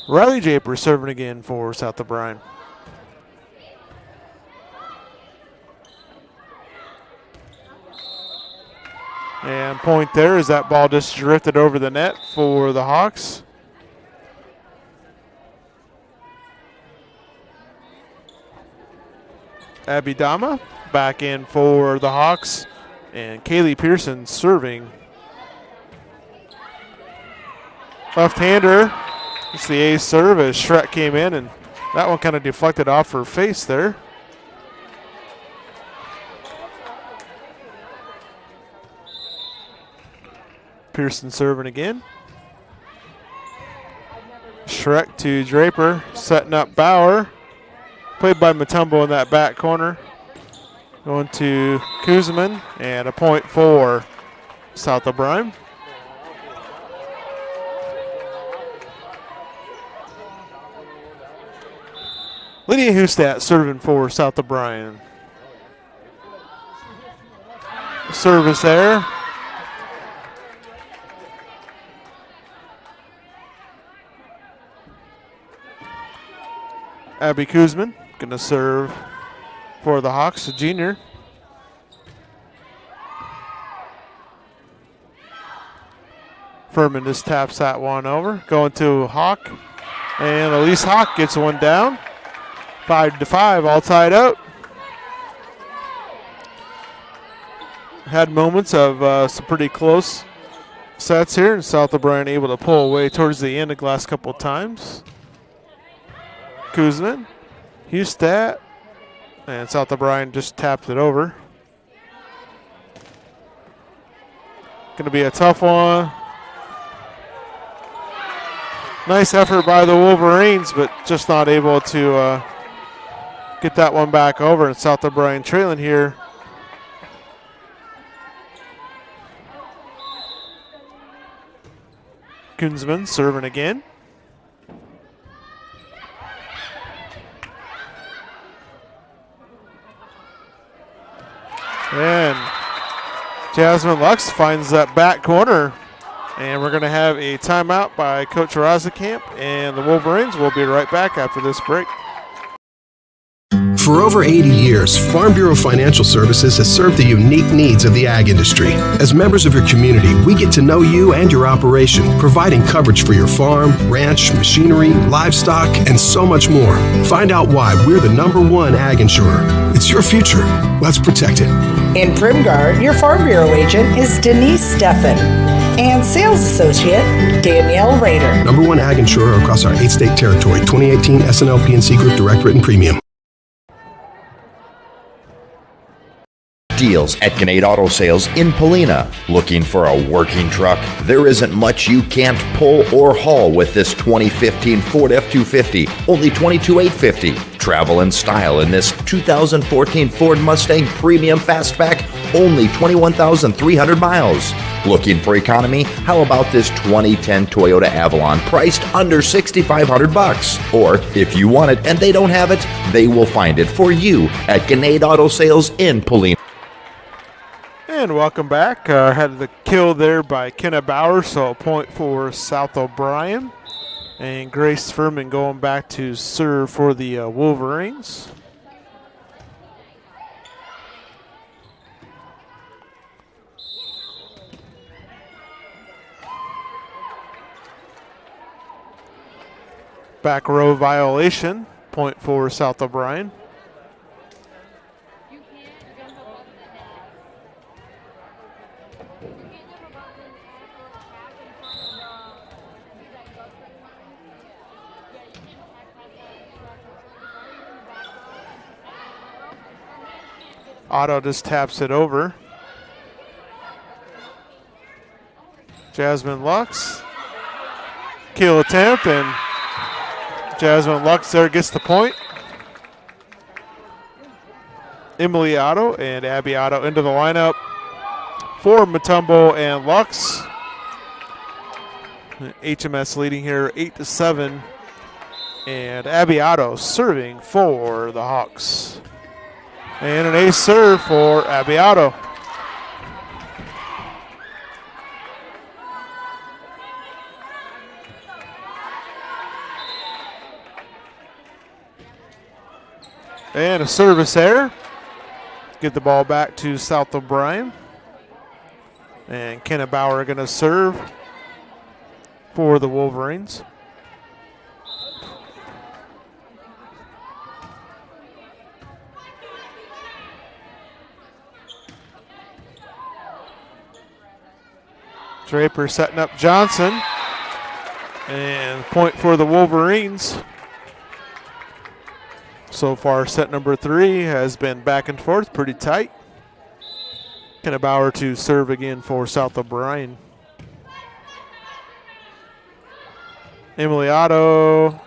Riley Draper serving again for South O'Brien. And point there as that ball just drifted over the net for the Hawks. Abby Dama back in for the Hawks, and Kaylee Pearson serving. Left-hander, it's the ace serve as Shrek came in, and that one kind of deflected off her face there. Pearson serving again. Shrek to Draper, setting up Bauer. Played by Mutombo in that back corner. Going to Kuzman, and a point for South O'Brien. Lydia Hustat serving for South O'Brien. Service there. Abby Kuzman going to serve for the Hawks, a junior. Furman just taps that one over. Going to Hawk. And Elise Hawk gets one down. 5-5, all tied up. Had moments of some pretty close sets here, and South O'Brien able to pull away towards the end the last couple of times. Kuzman, Hustat, and South O'Brien just tapped it over. Going to be a tough one. Nice effort by the Wolverines, but just not able to get that one back over. And South O'Brien trailing here. Kunzman serving again. And Jasmine Lux finds that back corner. And we're going to have a timeout by Coach Rosekamp, and the Wolverines will be right back after this break. For over 80 years, Farm Bureau Financial Services has served the unique needs of the ag industry. As members of your community, we get to know you and your operation, providing coverage for your farm, ranch, machinery, livestock, and so much more. Find out why we're the #1 ag insurer. It's your future. Let's protect it. In Primgard, your Farm Bureau agent is Denise Steffen and sales associate Danielle Rader. #1 ag insurer across our 8-state territory. 2018 SNL PNC Group Direct Written Premium. Deals at Gannett Auto Sales in Polina. Looking for a working truck? There isn't much you can't pull or haul with this 2015 Ford F-250, only $22,850. Travel in style in this 2014 Ford Mustang Premium Fastback, only 21,300 miles. Looking for economy? How about this 2010 Toyota Avalon priced under $6,500? Or if you want it and they don't have it, they will find it for you at Gannett Auto Sales in Polina. And welcome back. Had the kill there by Kenna Bauer, so a point for South O'Brien. And Grace Furman going back to serve for the Wolverines. Back row violation, point for South O'Brien. Otto just taps it over. Jasmine Lux. Kill attempt, and Jasmine Lux there gets the point. Emily Otto and Abby Otto into the lineup for Matumbo and Lux. HMS leading here 8-7. And Abby Otto serving for the Hawks. And an ace serve for Abby Otto. And a service error. Get the ball back to South O'Brien. And Kenna Bauer going to serve for the Wolverines. Draper setting up Johnson. And point for the Wolverines. So far, set number 3 has been back and forth, pretty tight. Kenna Bauer to serve again for South O'Brien. Emily Otto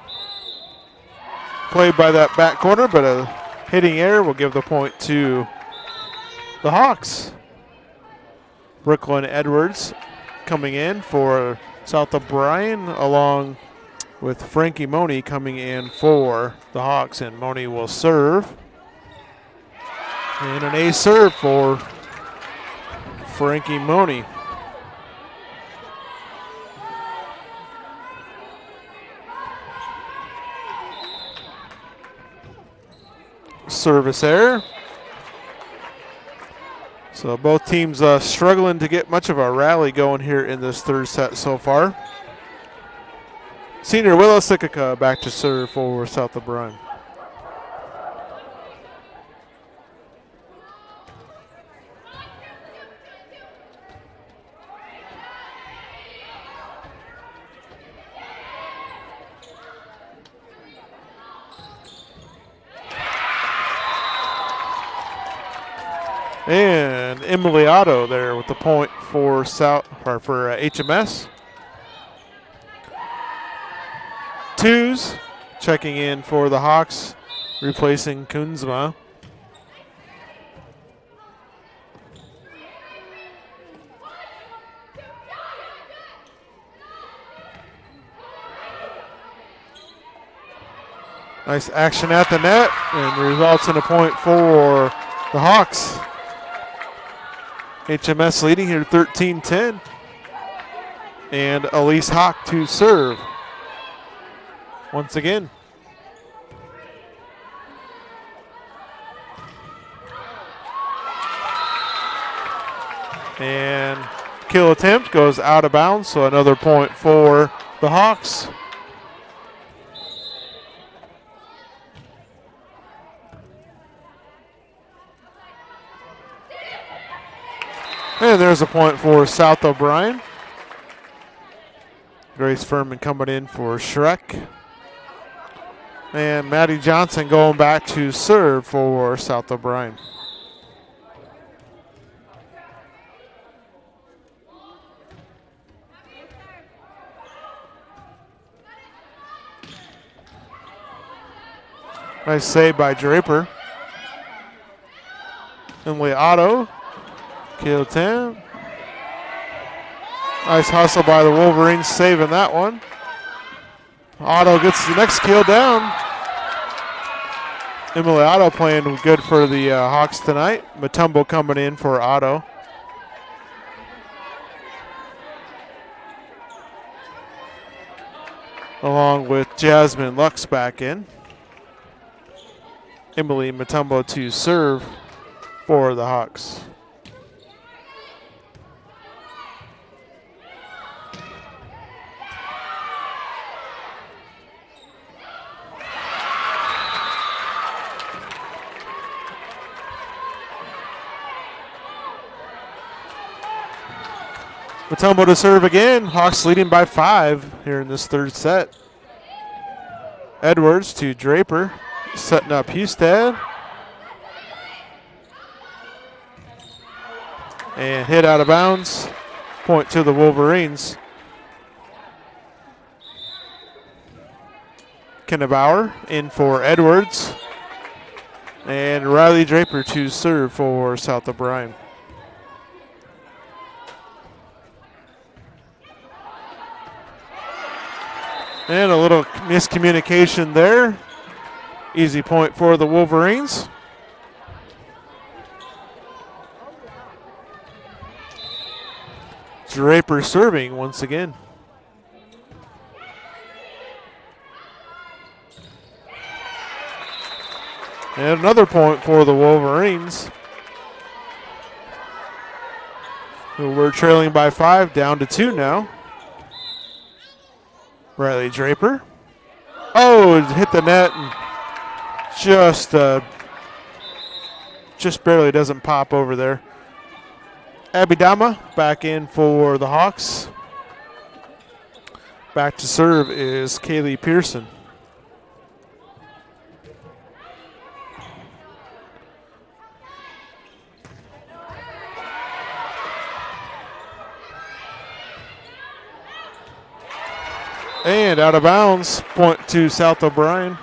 played by that back corner, but a hitting error will give the point to the Hawks. Brooklyn Edwards coming in for South O'Brien, along with Frankie Money coming in for the Hawks, and Money will serve. And an ace serve for Frankie Money. service error. So both teams struggling to get much of a rally going here in this third set so far. Senior Willow Sikika back to serve for South O'Brien. And Emily Otto there with the point for HMS. Twos checking in for the Hawks, replacing Kunzma. Nice action at the net, and results in a point for the Hawks. HMS leading here 13-10. And Elise Hawk to serve. Once again. And kill attempt goes out of bounds, so another point for the Hawks. And there's a point for South O'Brien. Grace Furman coming in for Shrek. And Maddie Johnson going back to serve for South O'Brien. Nice save by Draper. Emily Otto. Kill 10. Nice hustle by the Wolverines, saving that one. Otto gets the next kill down. Emily Otto playing good for the Hawks tonight. Matumbo coming in for Otto. Along with Jasmine Lux back in. Emily Matumbo to serve for the Hawks. Matumbo to serve again. Hawks leading by 5 here in this third set. Edwards to Draper, setting up Husted. And hit out of bounds. Point to the Wolverines. Kenna Bauer in for Edwards. And Riley Draper to serve for South O'Brien. And a little miscommunication there. Easy point for the Wolverines. Draper serving once again. And another point for the Wolverines, who were trailing by 5, down to 2 now. Riley Draper. Oh, hit the net and just barely doesn't pop over there. Abidama back in for the Hawks. Back to serve is Kaylee Pearson. And out of bounds, point to South O'Brien.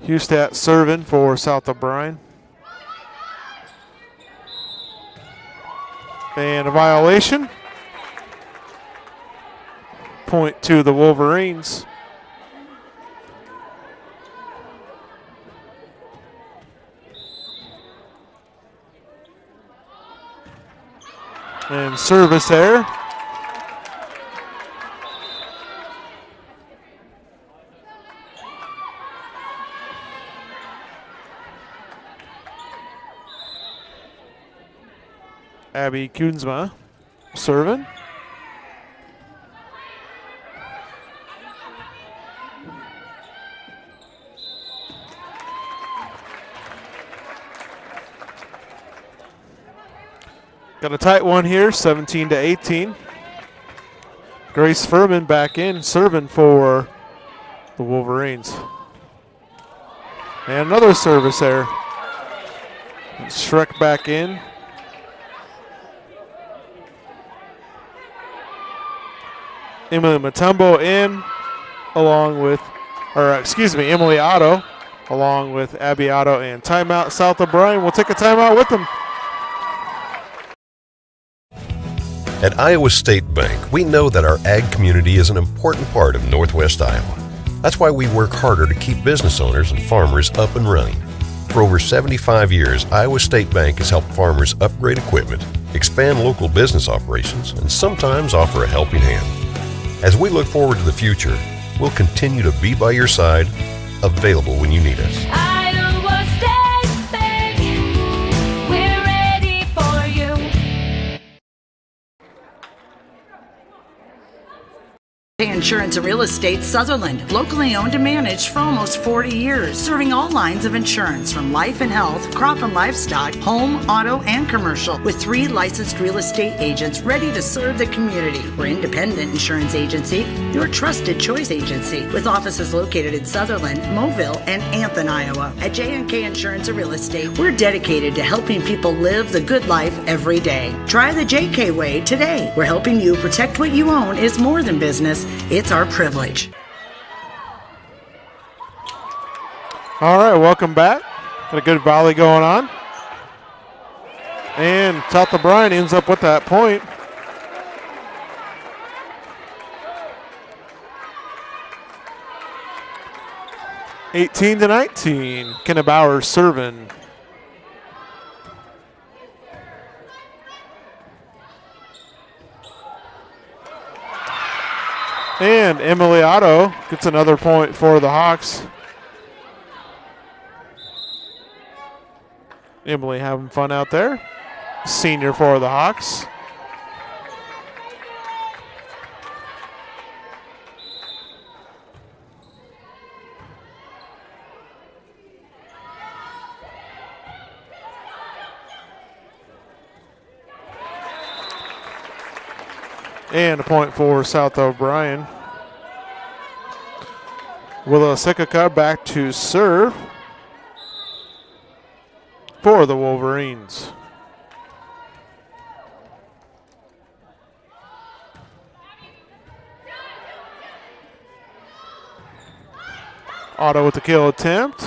Hustat serving for South O'Brien. And a violation. Point to the Wolverines. And service there. Abby Kunzma serving. Got a tight one here, 17-18. Grace Furman back in, serving for the Wolverines. And another service there. Shrek back in. Emily Matumbo in, along with, Emily Otto, along with Abby Otto, and timeout. South O'Brien will take a timeout with them. At Iowa State Bank, we know that our ag community is an important part of Northwest Iowa. That's why we work harder to keep business owners and farmers up and running. For over 75 years, Iowa State Bank has helped farmers upgrade equipment, expand local business operations, and sometimes offer a helping hand. As we look forward to the future, we'll continue to be by your side, available when you need us. Iowa State Bank, we're ready for you. Insurance and Real Estate Sutherland, locally owned and managed for almost 40 years, serving all lines of insurance from life and health, crop and livestock, home, auto, and commercial, with 3 licensed real estate agents ready to serve the community. We're independent insurance agency, your trusted choice agency, with offices located in Sutherland, Mobile, and Anthon, Iowa. At J&K Insurance and Real Estate, we're dedicated to helping people live the good life every day. Try the JK way today. We're helping you protect what you own is more than business. It's our privilege. All right, welcome back. Got a good volley going on. And South O'Brien ends up with that point. (18-19). Kenna Bauer serving. And Emily Otto gets another point for the Hawks. Emily having fun out there. Senior for the Hawks. And a point for South O'Brien. Willow Sikika back to serve for the Wolverines. Otto with the kill attempt.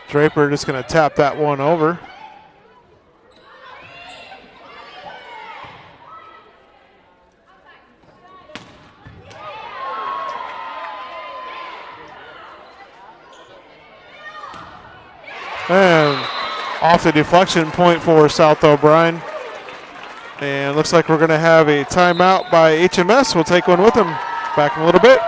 Draper just going to tap that one over. And off the deflection, point for South O'Brien. And looks like we're going to have a timeout by HMS. We'll take one with them. Back in a little bit.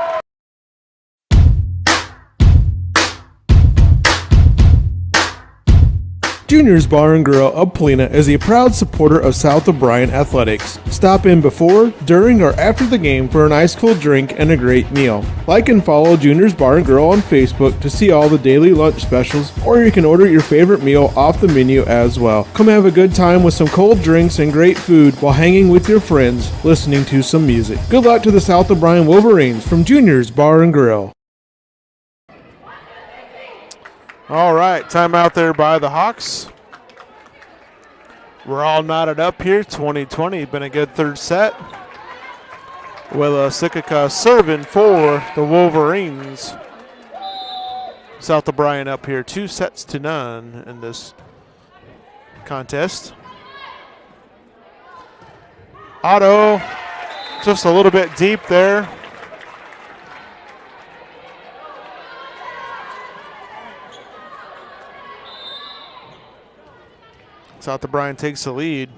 Juniors Bar and Grill of Polina is a proud supporter of South O'Brien Athletics. Stop in before, during, or after the game for an ice cold drink and a great meal. Like and follow Juniors Bar and Grill on Facebook to see all the daily lunch specials, or you can order your favorite meal off the menu as well. Come have a good time with some cold drinks and great food while hanging with your friends, listening to some music. Good luck to the South O'Brien Wolverines from Juniors Bar and Grill. All right, timeout there by the Hawks. We're all knotted up here. 2020, been a good third set. Willa Sikika serving for the Wolverines. South O'Brien up here 2-0 in this contest. Otto just a little bit deep there. South O'Brien takes the lead.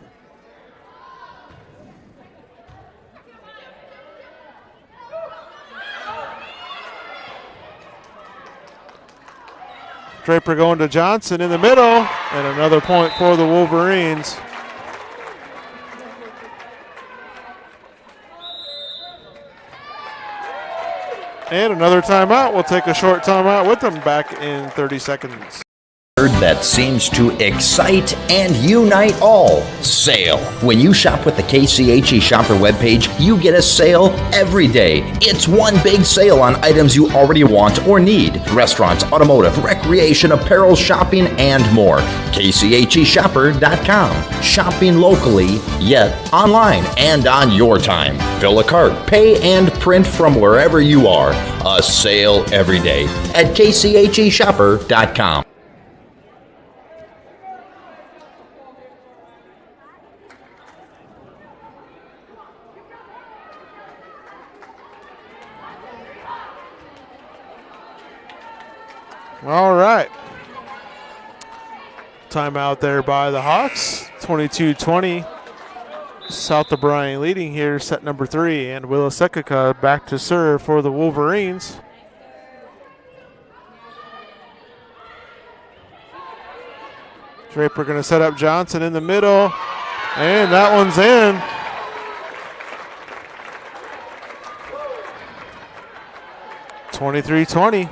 Draper going to Johnson in the middle, and another point for the Wolverines. And another timeout. We'll take a short timeout with them back in 30 seconds. That seems to excite and unite all. Sale. When you shop with the KCHE Shopper webpage, you get a sale every day. It's one big sale on items you already want or need. Restaurants, automotive, recreation, apparel, shopping, and more. KCHEshopper.com. Shopping locally, yet online and on your time. Fill a cart, pay, and print from wherever you are. A sale every day at KCHEshopper.com. All right. Timeout there by the Hawks. 22-20. South O'Brien leading here, set number 3. And Willis-Ekika back to serve for the Wolverines. Draper going to set up Johnson in the middle. And that one's in. (23-20).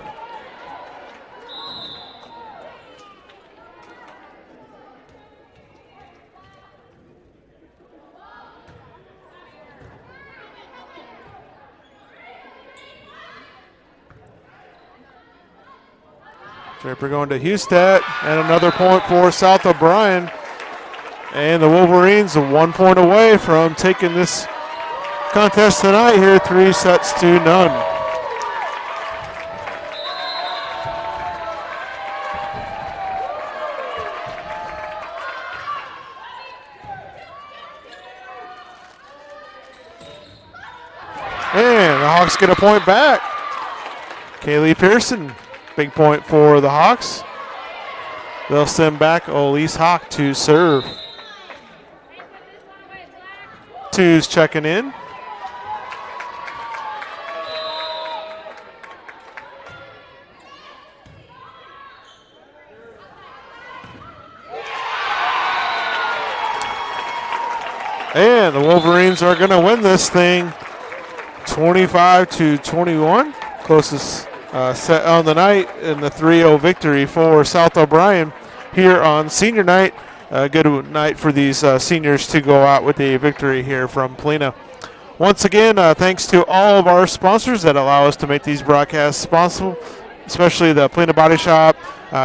Draper going to Husted, and another point for South O'Brien. And the Wolverines are 1 point away from taking this contest tonight here, 3-0. And the Hawks get a point back. Kaylee Pearson, big point for the Hawks. They'll send back Elise Hawk to serve. Two's checking in. And the Wolverines are going to win this thing 25-21. Closest set on the night in the 3-0 victory for South O'Brien here on senior night. A good night for these seniors to go out with a victory here from Polina. Once again, thanks to all of our sponsors that allow us to make these broadcasts possible, especially the Polina Body Shop,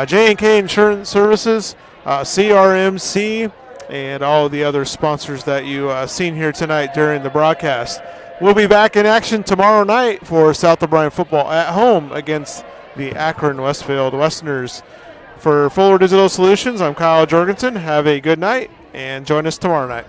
J&K Insurance Services, CRMC, and all of the other sponsors that you seen here tonight during the broadcast. We'll be back in action tomorrow night for South O'Brien football at home against the Akron Westfield Westerners. For Fuller Digital Solutions, I'm Kyle Jorgensen. Have a good night and join us tomorrow night.